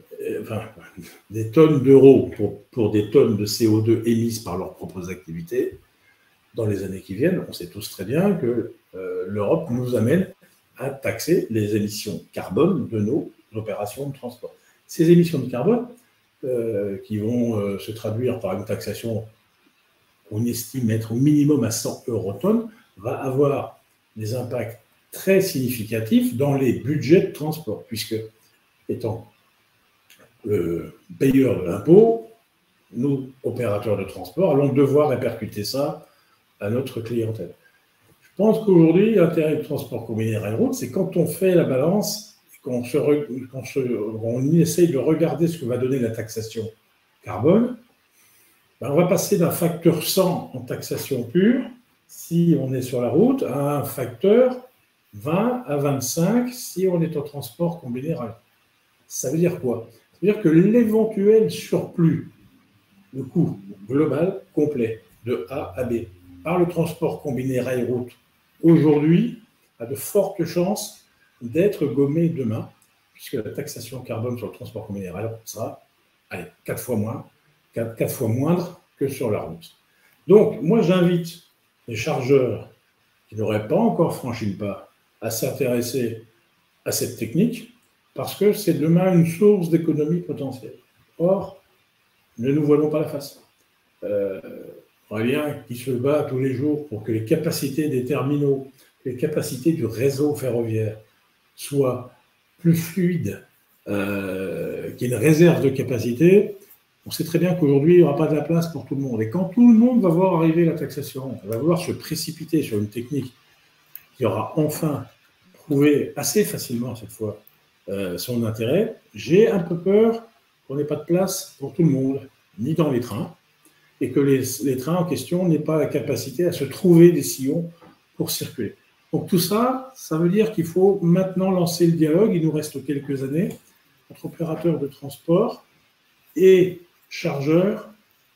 d'euros pour des tonnes de CO2 émises par leurs propres activités. Dans les années qui viennent, on sait tous très bien que l'Europe nous amène à taxer les émissions carbone de nos opérations de transport. Ces émissions de carbone, qui vont se traduire par une taxation qu'on estime être au minimum à 100 eurotonnes, va avoir des impacts très significatifs dans les budgets de transport, puisque, étant payeurs de l'impôt, nous, opérateurs de transport, allons devoir répercuter ça à notre clientèle. Je pense qu'aujourd'hui, l'intérêt du transport combiné rail-route, c'est quand on fait la balance, qu'on essaye de regarder ce que va donner la taxation carbone, ben on va passer d'un facteur 100 en taxation pure, si on est sur la route, à un facteur 20 à 25 si on est au transport combiné rail. Ça veut dire quoi? Ça veut dire que l'éventuel surplus, le coût global complet de A à B par le transport combiné rail-route aujourd'hui a de fortes chances d'être gommé demain, puisque la taxation carbone sur le transport combiné rail-route sera 4 fois moindre que sur la route. Donc, moi, j'invite les chargeurs qui n'auraient pas encore franchi le pas à s'intéresser à cette technique, parce que c'est demain une source d'économie potentielle. Or, ne nous voilons pas la face. Aurélien qui se bat tous les jours pour que les capacités des terminaux, les capacités du réseau ferroviaire soient plus fluides, qu'il y ait une réserve de capacité, on sait très bien qu'aujourd'hui, il n'y aura pas de la place pour tout le monde. Et quand tout le monde va voir arriver la taxation, on va vouloir se précipiter sur une technique qui aura enfin prouvé assez facilement cette fois son intérêt, j'ai un peu peur qu'on n'ait pas de place pour tout le monde, ni dans les trains, et que les trains en question n'aient pas la capacité à se trouver des sillons pour circuler. Donc tout ça, ça veut dire qu'il faut maintenant lancer le dialogue, il nous reste quelques années, entre opérateurs de transport et chargeurs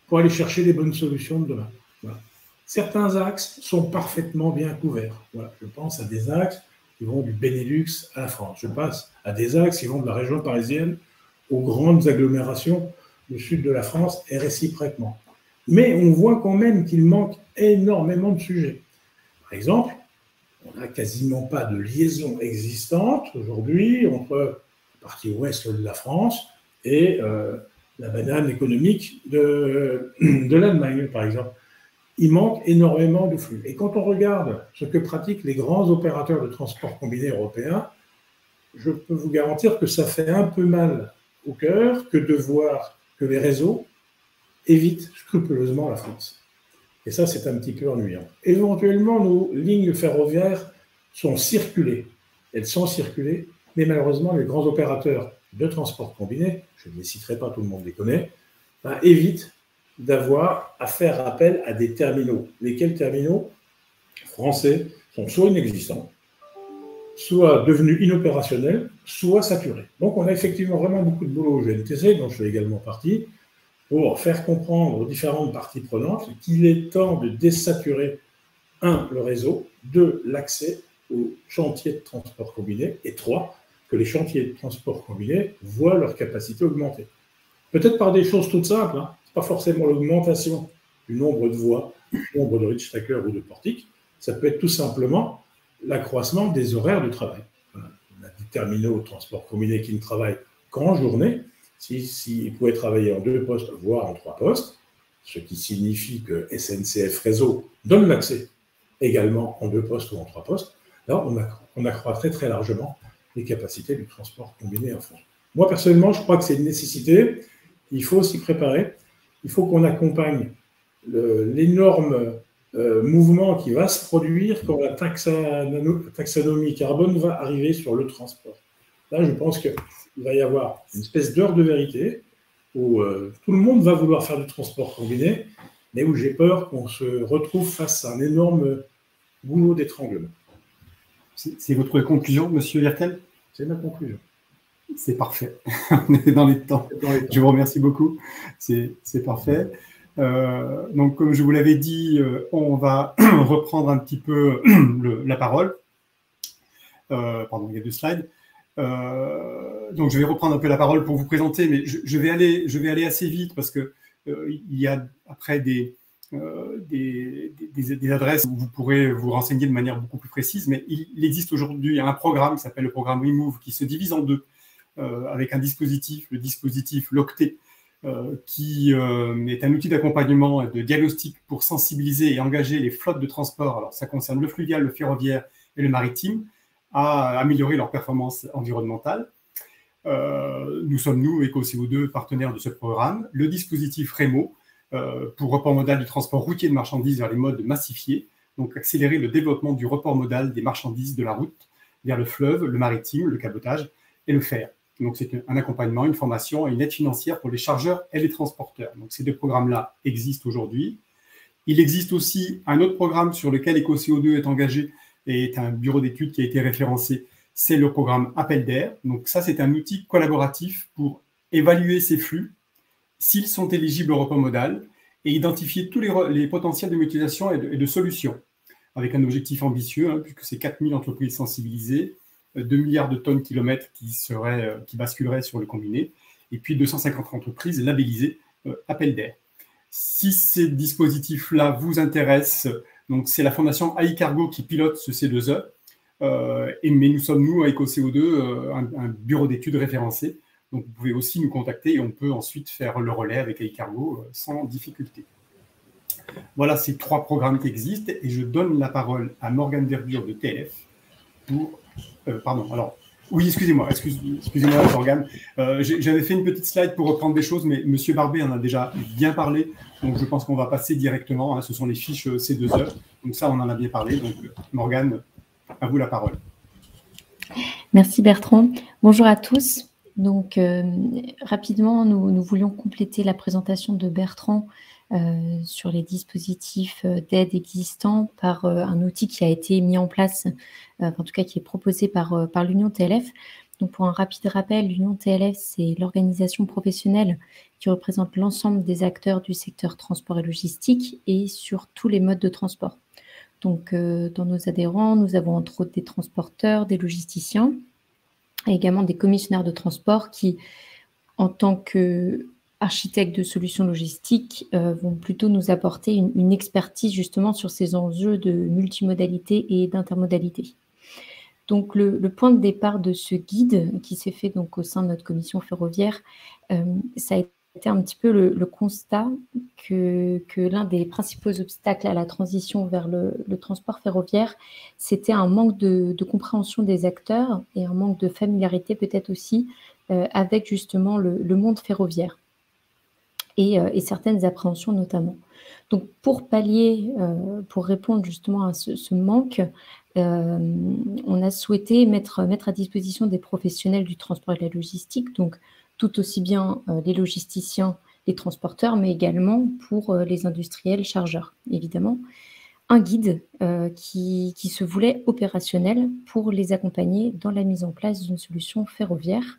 pour aller chercher les bonnes solutions de demain. Voilà. Certains axes sont parfaitement bien couverts. Voilà. Je pense à des axes qui vont du Benelux à la France. Je passe à des axes qui vont de la région parisienne aux grandes agglomérations du sud de la France et réciproquement. Mais on voit quand même qu'il manque énormément de sujets. Par exemple, on n'a quasiment pas de liaison existante aujourd'hui entre la partie ouest de la France et la banane économique de l'Allemagne, par exemple. Il manque énormément de flux. Et quand on regarde ce que pratiquent les grands opérateurs de transport combiné européens, je peux vous garantir que ça fait un peu mal au cœur que de voir que les réseaux évitent scrupuleusement la France. Et ça, c'est un petit peu ennuyant. Éventuellement, nos lignes ferroviaires sont circulées. Elles sont circulées, mais malheureusement, les grands opérateurs de transport combiné, je ne les citerai pas, tout le monde les connaît, évitent d'avoir à faire appel à des terminaux. Lesquels terminaux français sont soit inexistants, soit devenus inopérationnels, soit saturés. Donc on a effectivement vraiment beaucoup de boulot au GNTC, dont je fais également partie, pour faire comprendre aux différentes parties prenantes qu'il est temps de désaturer, 1, le réseau, 2, l'accès aux chantiers de transport combiné, et 3, que les chantiers de transport combiné voient leur capacité augmenter. Peut-être par des choses toutes simples, hein. Ce n'est pas forcément l'augmentation du nombre de voies, du nombre de Richtstacker ou de portiques, ça peut être tout simplement l'accroissement des horaires de travail. On a des terminaux de transport combiné qui ne travaillent qu'en journée. S'ils pouvaient travailler en 2 postes, voire en 3 postes, ce qui signifie que SNCF Réseau donne l'accès également en 2 postes ou en 3 postes, là, on accroîtrait très largement les capacités du transport combiné en France. Moi, personnellement, je crois que c'est une nécessité. Il faut s'y préparer. Il faut qu'on accompagne l'énorme mouvement qui va se produire quand la taxonomie carbone va arriver sur le transport. Là, je pense qu'il va y avoir une espèce d'heure de vérité où tout le monde va vouloir faire du transport combiné, mais où j'ai peur qu'on se retrouve face à un énorme goulot d'étranglement. C'est votre conclusion, Monsieur Virtel? C'est ma conclusion. C'est parfait. On est dans les temps. Je vous remercie beaucoup. C'est parfait. Donc, comme je vous l'avais dit, on va reprendre un petit peu la parole. Pardon, il y a 2 slides. Donc, je vais reprendre un peu la parole pour vous présenter, mais je vais aller assez vite parce que il y a après des adresses où vous pourrez vous renseigner de manière beaucoup plus précise, mais il existe aujourd'hui un programme qui s'appelle le programme WeMove qui se divise en 2 avec un dispositif, le dispositif LOCTE, qui est un outil d'accompagnement et de diagnostic pour sensibiliser et engager les flottes de transport, alors ça concerne le fluvial, le ferroviaire et le maritime, à améliorer leur performance environnementale. Nous sommes, nous, EcoCO2, partenaires de ce programme. Le dispositif REMO, pour report modal du transport routier de marchandises vers les modes massifiés, donc accélérer le développement du report modal des marchandises de la route vers le fleuve, le maritime, le cabotage et le fer. Donc c'est un accompagnement, une formation et une aide financière pour les chargeurs et les transporteurs. Donc ces 2 programmes-là existent aujourd'hui. Il existe aussi un autre programme sur lequel EcoCO2 est engagé et est un bureau d'études qui a été référencé, c'est le programme Appel d'air. Donc ça, c'est un outil collaboratif pour évaluer ces flux, s'ils sont éligibles au report modal, et identifier tous les potentiels de mutualisation et de solutions, avec un objectif ambitieux, hein, puisque c'est 4000 entreprises sensibilisées, 2 milliards de tonnes kilomètres qui basculeraient sur le combiné, et puis 250 entreprises labellisées Appel d'air. Si ces dispositifs-là vous intéressent, donc c'est la fondation AI Cargo qui pilote ce C2E, mais nous sommes, nous, à EcoCO2, un bureau d'études référencé. Donc, vous pouvez aussi nous contacter et on peut ensuite faire le relais avec AI Cargo sans difficulté. Voilà ces 3 programmes qui existent et je donne la parole à Morgane Verdure de TLF pour... pardon, alors... Oui, excusez-moi, Morgane. J'avais fait une petite slide pour reprendre des choses, mais M. Barbet en a déjà bien parlé, donc je pense qu'on va passer directement. Hein, ce sont les fiches C2E, donc ça, on en a bien parlé. Donc, Morgane, à vous la parole. Merci Bertrand. Bonjour à tous. Donc, rapidement, nous voulions compléter la présentation de Bertrand sur les dispositifs d'aide existants par un outil qui a été mis en place, en tout cas qui est proposé par l'Union TLF. Donc, pour un rapide rappel, l'Union TLF, c'est l'organisation professionnelle qui représente l'ensemble des acteurs du secteur transport et logistique et sur tous les modes de transport. Donc, dans nos adhérents, nous avons entre autres des transporteurs, des logisticiens, et également des commissionnaires de transport qui, en tant qu'architectes de solutions logistiques, vont plutôt nous apporter une expertise justement sur ces enjeux de multimodalité et d'intermodalité. Donc, le point de départ de ce guide qui s'est fait donc au sein de notre commission ferroviaire, ça a été un petit peu le constat que l'un des principaux obstacles à la transition vers le transport ferroviaire, c'était un manque de compréhension des acteurs et un manque de familiarité peut-être aussi avec justement le monde ferroviaire et certaines appréhensions notamment. Donc pour pallier, pour répondre justement à ce manque, on a souhaité mettre à disposition des professionnels du transport et de la logistique, donc tout aussi bien les logisticiens, les transporteurs, mais également pour les industriels chargeurs, évidemment, un guide qui se voulait opérationnel pour les accompagner dans la mise en place d'une solution ferroviaire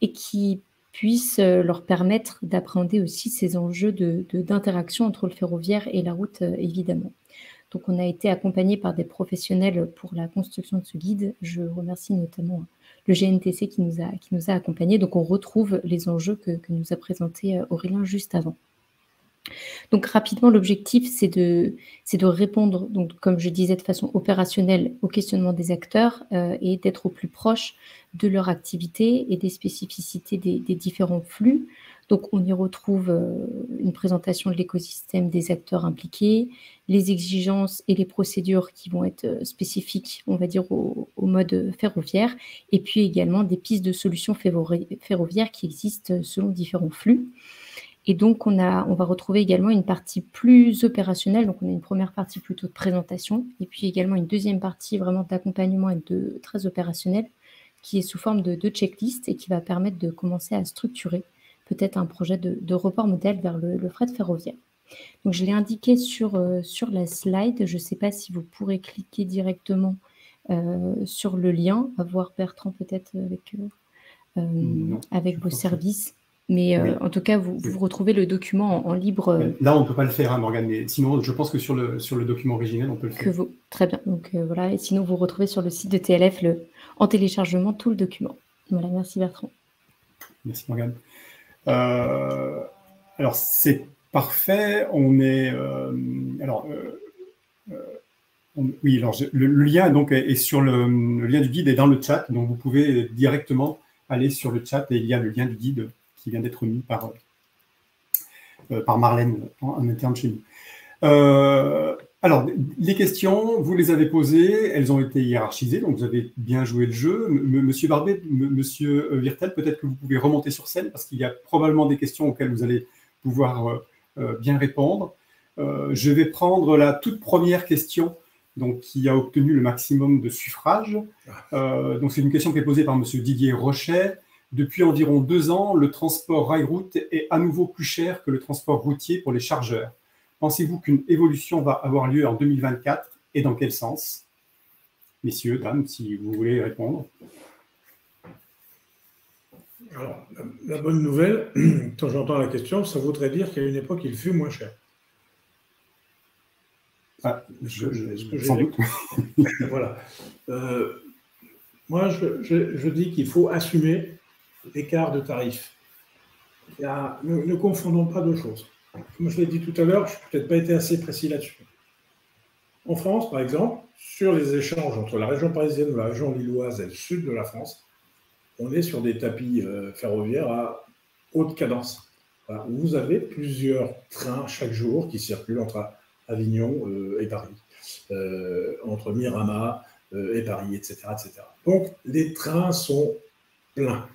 et qui puisse leur permettre d'appréhender aussi ces enjeux d'interaction entre le ferroviaire et la route, évidemment. Donc, on a été accompagné par des professionnels pour la construction de ce guide. Je remercie notamment le GNTC qui nous a accompagnés. Donc, on retrouve les enjeux que nous a présentés Aurélien juste avant. Donc, rapidement, l'objectif, c'est de répondre, donc, comme je disais, de façon opérationnelle au questionnement des acteurs et d'être au plus proche de leur activité et des spécificités des différents flux. Donc, on y retrouve une présentation de l'écosystème des acteurs impliqués, les exigences et les procédures qui vont être spécifiques, on va dire, au mode ferroviaire, et puis également des pistes de solutions ferroviaires qui existent selon différents flux. Et donc, on va retrouver également une partie plus opérationnelle. Donc, on a une première partie plutôt de présentation, et puis également une deuxième partie vraiment d'accompagnement et très opérationnelle, qui est sous forme de checklist et qui va permettre de commencer à structurer peut-être un projet de report modèle vers le fret ferroviaire. Donc, je l'ai indiqué sur la slide. Je ne sais pas si vous pourrez cliquer directement sur le lien, à voir Bertrand peut-être avec vos services. Mais oui. En tout cas, vous retrouvez le document en libre. Là, on ne peut pas le faire, hein, Morgane, mais sinon, je pense que sur le document originel, on peut le faire. Très bien. Donc voilà, et sinon, vous retrouvez sur le site de TLF en téléchargement tout le document. Voilà, merci Bertrand. Merci Morgane. Alors, c'est parfait. On est. Oui, alors le lien donc, est sur le lien du guide est dans le chat, donc vous pouvez directement aller sur le chat et il y a le lien du guide qui vient d'être mis par Marlène en interne chez nous. Alors, les questions, vous les avez posées, elles ont été hiérarchisées, donc vous avez bien joué le jeu. Monsieur Barbet, Monsieur Virtel, peut-être que vous pouvez remonter sur scène parce qu'il y a probablement des questions auxquelles vous allez pouvoir bien répondre. Je vais prendre la toute première question donc, qui a obtenu le maximum de suffrages. Donc, c'est une question qui est posée par Monsieur Didier Rochet. Depuis environ 2 ans, le transport rail-route est à nouveau plus cher que le transport routier pour les chargeurs. Pensez-vous qu'une évolution va avoir lieu en 2024 et dans quel sens? Messieurs, dames, si vous voulez répondre. Alors, la bonne nouvelle, quand j'entends la question, ça voudrait dire qu'à une époque, il fut moins cher. Ah, sans doute. Voilà. Moi, je dis qu'il faut assumer l'écart de tarifs. Ne confondons pas deux choses. Comme je l'ai dit tout à l'heure, je n'ai peut-être pas été assez précis là-dessus. En France, par exemple, sur les échanges entre la région parisienne ou la région lilloise et le sud de la France, on est sur des tapis ferroviaires à haute cadence. Voilà, où vous avez plusieurs trains chaque jour qui circulent entre Avignon et Paris, entre Mirama et Paris, etc., etc. Donc, les trains sont pleins.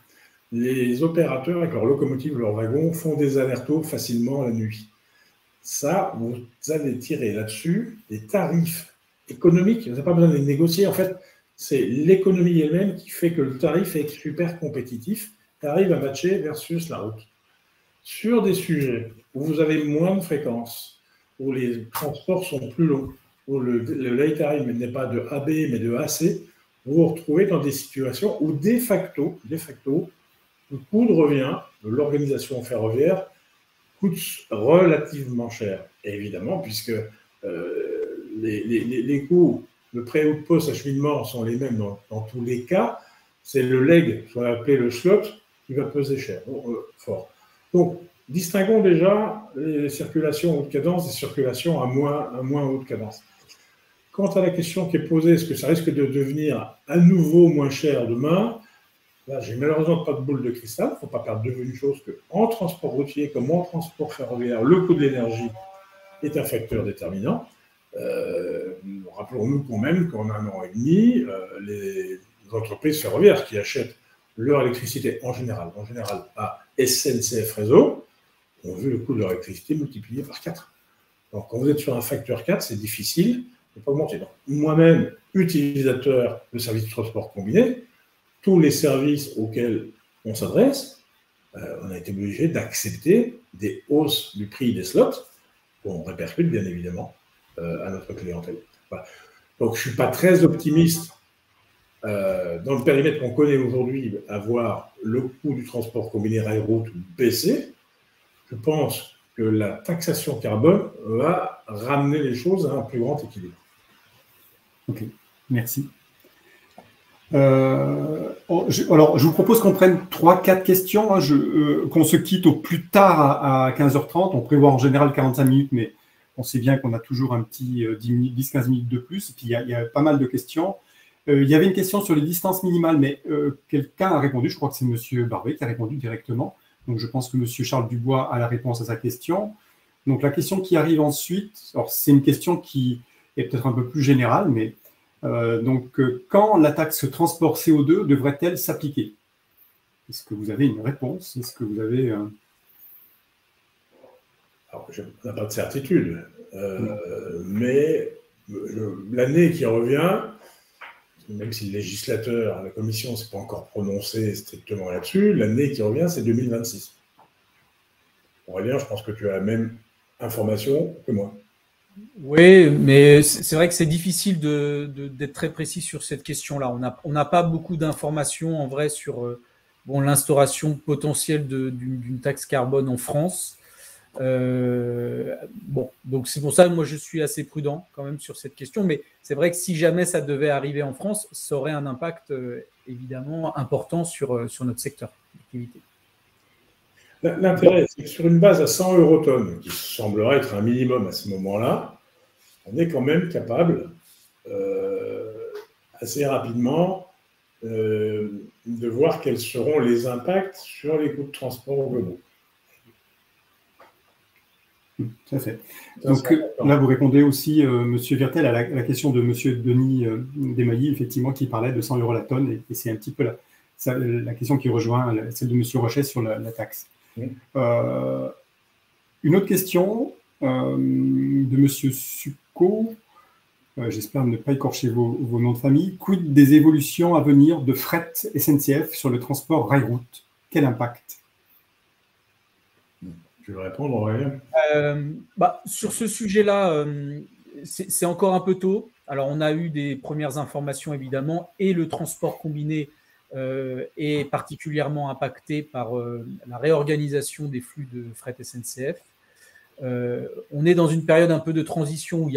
Les opérateurs, avec leurs locomotives, leurs wagons, font des allers-retours facilement la nuit. Ça, vous allez tirer là-dessus des tarifs économiques. Vous n'avez pas besoin de les négocier. En fait, c'est l'économie elle-même qui fait que le tarif est super compétitif et arrive à matcher versus la route. Sur des sujets où vous avez moins de fréquences, où les transports sont plus longs, où le late time n'est pas de AB mais de AC, vous vous retrouvez dans des situations où de facto, le coût de revient de l'organisation ferroviaire coûte relativement cher. Et évidemment, puisque les coûts de pré ou de post-acheminement sont les mêmes dans tous les cas, c'est le leg, ce qu'on va appeler le slot, qui va peser cher, fort. Donc, distinguons déjà les circulations haute cadence des circulations à moins haute cadence. Quant à la question qui est posée, est-ce que ça risque de devenir à nouveau moins cher demain? Là, j'ai malheureusement pas de boule de cristal. Il ne faut pas perdre de vue une chose qu'en transport routier comme en transport ferroviaire, le coût de l'énergie est un facteur déterminant. Rappelons-nous quand même qu'en 1 an et demi, les entreprises ferroviaires qui achètent leur électricité en général à SNCF Réseau ont vu le coût de leur électricité multiplié par 4. Donc, quand vous êtes sur un facteur 4, c'est difficile de ne pas augmenter. Moi-même, utilisateur de services de transport combiné, tous les services auxquels on s'adresse, on a été obligé d'accepter des hausses du prix des slots qu'on répercute bien évidemment à notre clientèle. Voilà. Donc, je ne suis pas très optimiste dans le périmètre qu'on connaît aujourd'hui à voir le coût du transport combiné rail-route baisser, je pense que la taxation carbone va ramener les choses à un plus grand équilibre. Ok, merci. Alors, je vous propose qu'on prenne 3-4 questions, hein, qu'on se quitte au plus tard à 15h30. On prévoit en général 45 minutes, mais on sait bien qu'on a toujours un petit 10-15 minutes de plus. Et puis, il y a pas mal de questions. Il y avait une question sur les distances minimales, mais quelqu'un a répondu. Je crois que c'est M. Barbet qui a répondu directement. Donc, je pense que M. Charles Dubois a la réponse à sa question. Donc, la question qui arrive ensuite, alors c'est une question qui est peut-être un peu plus générale, mais quand la taxe transport CO2 devrait-elle s'appliquer? Est-ce que vous avez une réponse? Est-ce que vous avez... Alors, on n'a pas de certitude, mais l'année qui revient, même si le législateur, la commission ne s'est pas encore prononcé strictement là-dessus, l'année qui revient, c'est 2026. Aurélien, je pense que tu as la même information que moi. Oui, mais c'est vrai que c'est difficile d'être très précis sur cette question-là. On n'a pas beaucoup d'informations en vrai sur l'instauration potentielle d'une taxe carbone en France. Donc c'est pour ça que moi je suis assez prudent quand même sur cette question, mais c'est vrai que si jamais ça devait arriver en France, ça aurait un impact évidemment important sur notre secteur d'activité. L'intérêt, c'est que sur une base à 100 eurotonnes, qui semblerait être un minimum à ce moment-là, on est quand même capable assez rapidement de voir quels seront les impacts sur les coûts de transport globaux. Tout à fait. Donc là, vous répondez aussi, M. Virtel, à la question de M. Denis Desmailly, effectivement, qui parlait de 100 € la tonne, et c'est un petit peu la question qui rejoint celle de M. Rochet sur la taxe. Oui. Une autre question de M. Succo, j'espère ne pas écorcher vos noms de famille. Quid des évolutions à venir de fret SNCF sur le transport rail-route? Quel impact? Tu veux répondre, Aurélien? Sur ce sujet-là, c'est encore un peu tôt. Alors, on a eu des premières informations, évidemment, et le transport combiné est particulièrement impacté par la réorganisation des flux de fret SNCF. On est dans une période un peu de transition où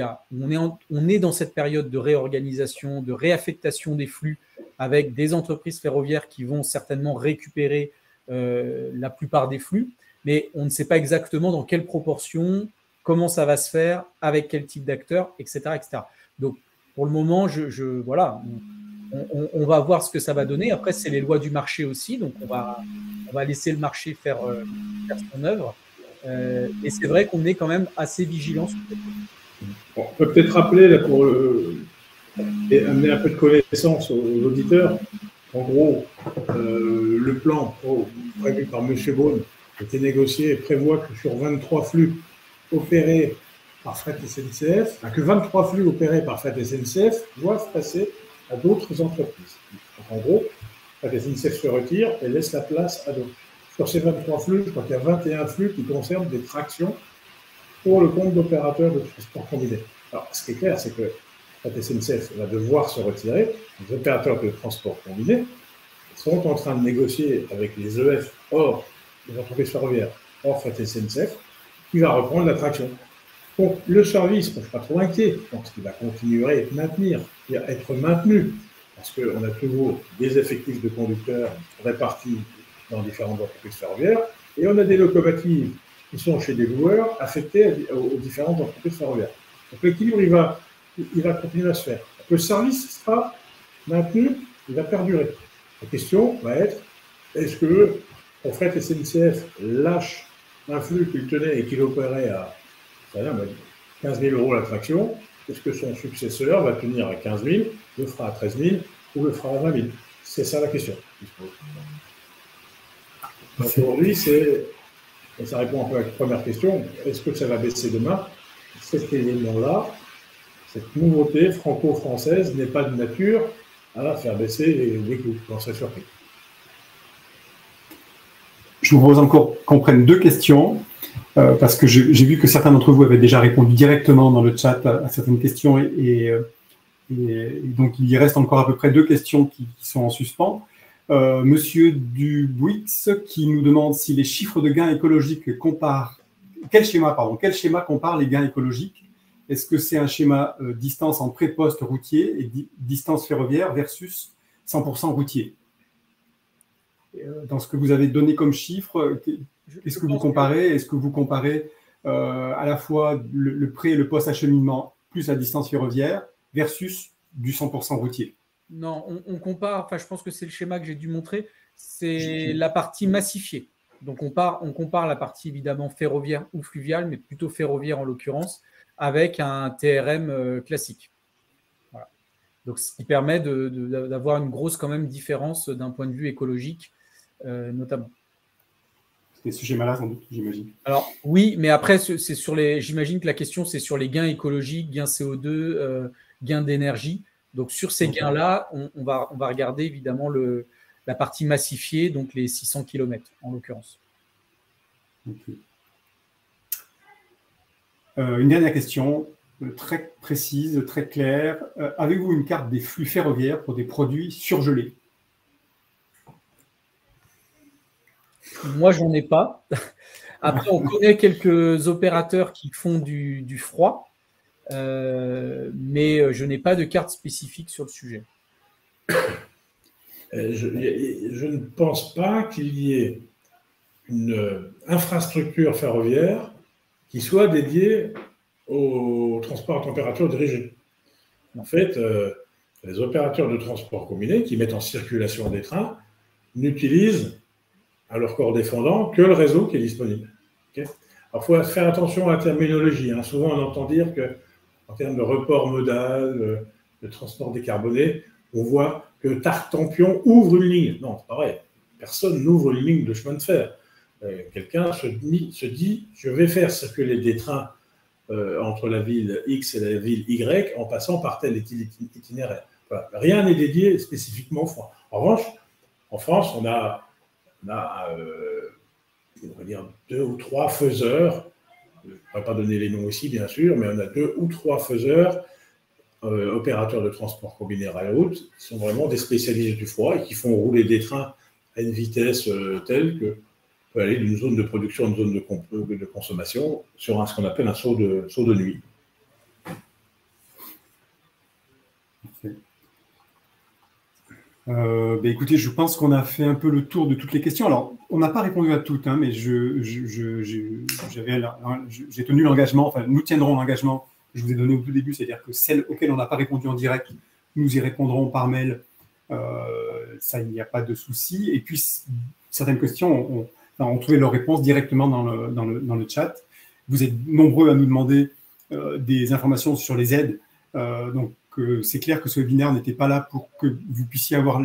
on est dans cette période de réorganisation, de réaffectation des flux avec des entreprises ferroviaires qui vont certainement récupérer la plupart des flux, mais on ne sait pas exactement dans quelle proportion, comment ça va se faire, avec quel type d'acteurs, etc., etc. Donc, pour le moment, voilà, on va voir ce que ça va donner. Après, c'est les lois du marché aussi, donc on va laisser le marché faire son œuvre. Et c'est vrai qu'on est quand même assez vigilant sur cette question. On peut peut-être rappeler, là, pour amener un peu de connaissance aux auditeurs, en gros, le plan prévu par M. Beaune a été négocié et prévoit que sur 23 flux opérés par Fret SNCF, que 23 flux opérés par Fret SNCF doivent passer à d'autres entreprises. Donc, en gros, Fret SNCF se retire et laisse la place à d'autres. Sur ces 23 flux, je crois qu'il y a 21 flux qui concernent des tractions pour le compte d'opérateurs de transport combiné. Alors, ce qui est clair, c'est que Fret SNCF va devoir se retirer. Les opérateurs de transport combiné sont en train de négocier avec les EF hors les entreprises ferroviaires, hors Fret SNCF, qui va reprendre la traction. Donc, le service, je ne suis pas trop inquiet, je pense qu'il va continuer à être maintenu, parce qu'on a toujours des effectifs de conducteurs répartis dans différentes entreprises ferroviaires, et on a des locomotives qui sont chez des loueurs affectés aux différentes entreprises ferroviaires. Donc, l'équilibre, il va continuer à se faire. Donc, le service sera maintenu, il va perdurer. La question va être, est-ce que pour Fret SNCF lâche un flux qu'il tenait et qu'il opérait à 15 000 € la traction, est-ce que son successeur va tenir à 15 000, le fera à 13 000 ou le fera à 20 000? C'est ça la question. Aujourd'hui, ça répond un peu à la première question, est-ce que ça va baisser demain? Cet élément-là, cette nouveauté franco-française n'est pas de nature à faire baisser les coûts, j'en serais surpris. Je vous propose encore qu'on prenne 2 questions, parce que j'ai vu que certains d'entre vous avaient déjà répondu directement dans le chat à certaines questions, et donc il y reste encore à peu près 2 questions qui sont en suspens. Monsieur Dubuix qui nous demande si les chiffres de gains écologiques comparent… Quel schéma compare les gains écologiques? Est-ce que c'est un schéma distance en pré-poste routier et distance ferroviaire versus 100% routier? Dans ce que vous avez donné comme chiffre, qu'est-ce que vous comparez? Est-ce que vous comparez à la fois le pré et le post-acheminement plus la distance ferroviaire versus du 100% routier? Non, on compare, enfin je pense que c'est le schéma que j'ai dû montrer, c'est la partie massifiée. Donc on compare la partie évidemment ferroviaire ou fluviale, mais plutôt ferroviaire en l'occurrence, avec un TRM classique. Voilà. Donc ce qui permet d'avoir une grosse quand même différence d'un point de vue écologique, notamment. C'est ce schéma-là sans doute, j'imagine. Alors oui, mais après c'est sur les. J'imagine que la question c'est sur les gains écologiques, gains CO2, gains d'énergie. Donc, sur ces gains-là, on va regarder évidemment la partie massifiée, donc les 600 km en l'occurrence. Okay. Une dernière question, très précise, très claire. Avez-vous une carte des flux ferroviaires pour des produits surgelés? Moi, j'en ai pas. Après, on connaît quelques opérateurs qui font du froid. Mais je n'ai pas de carte spécifique sur le sujet. Je ne pense pas qu'il y ait une infrastructure ferroviaire qui soit dédiée au transport à température dirigée. En fait, les opérateurs de transport combiné qui mettent en circulation des trains n'utilisent à leur corps défendant que le réseau qui est disponible. Okay. Alors, il faut faire attention à la terminologie. Hein. Souvent, on entend dire que en termes de report modal, de transport décarboné, on voit que Tartampion ouvre une ligne. Non, c'est pas vrai. Personne n'ouvre une ligne de chemin de fer. Quelqu'un se dit, je vais faire circuler des trains entre la ville X et la ville Y en passant par tel itinéraire. Voilà. Rien n'est dédié spécifiquement au froid. En revanche, en France, on a on va dire 2 ou 3 faiseurs. Je ne pourrais pas donner les noms ici, bien sûr, mais on a 2 ou 3 faiseurs, opérateurs de transport combiné rail route, qui sont vraiment des spécialistes du froid et qui font rouler des trains à une vitesse telle que peut aller d'une zone de production à une zone de consommation sur ce qu'on appelle un saut de nuit. Écoutez, je pense qu'on a fait un peu le tour de toutes les questions. Alors, on n'a pas répondu à toutes, hein, mais j'ai tenu l'engagement, enfin, nous tiendrons l'engagement que je vous ai donné au tout début, c'est-à-dire que celles auxquelles on n'a pas répondu en direct, nous y répondrons par mail. Ça, il n'y a pas de souci. Et puis, certaines questions ont trouvé leur réponse directement dans le chat. Vous êtes nombreux à nous demander des informations sur les aides. Donc, c'est clair que ce webinaire n'était pas là pour que vous puissiez avoir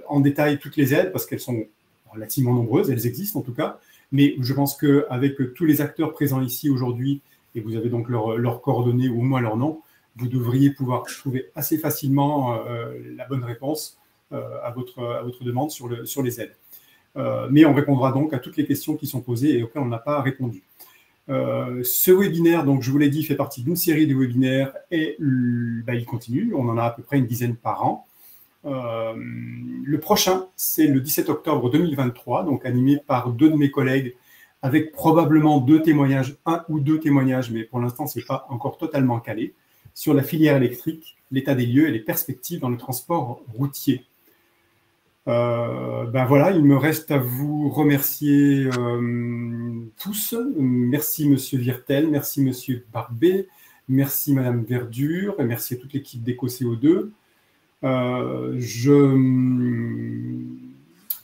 en détail toutes les aides, parce qu'elles sont relativement nombreuses, elles existent en tout cas, mais je pense qu'avec tous les acteurs présents ici aujourd'hui, et vous avez donc leurs coordonnées ou au moins leur nom, vous devriez pouvoir trouver assez facilement la bonne réponse à votre demande sur les aides. Mais on répondra donc à toutes les questions qui sont posées et auxquelles on n'a pas répondu. Ce webinaire, donc je vous l'ai dit, fait partie d'une série de webinaires et il continue. On en a à peu près une dizaine par an. Le prochain, c'est le 17 octobre 2023, donc animé par 2 de mes collègues, avec probablement 2 témoignages, 1 ou 2 témoignages, mais pour l'instant, ce n'est pas encore totalement calé, sur la filière électrique, l'état des lieux et les perspectives dans le transport routier. Voilà, il me reste à vous remercier tous. Merci Monsieur Virtel, merci Monsieur Barbet, merci Madame Verdure et merci à toute l'équipe d'EcoCO2.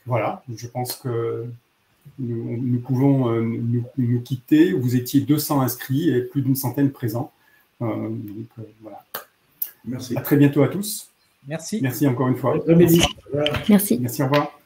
Voilà, je pense que nous pouvons nous quitter. Vous étiez 200 inscrits et plus d'une centaine présents. Voilà. Merci. À très bientôt à tous. Merci. Merci encore une fois. Merci. Merci. Merci, au revoir.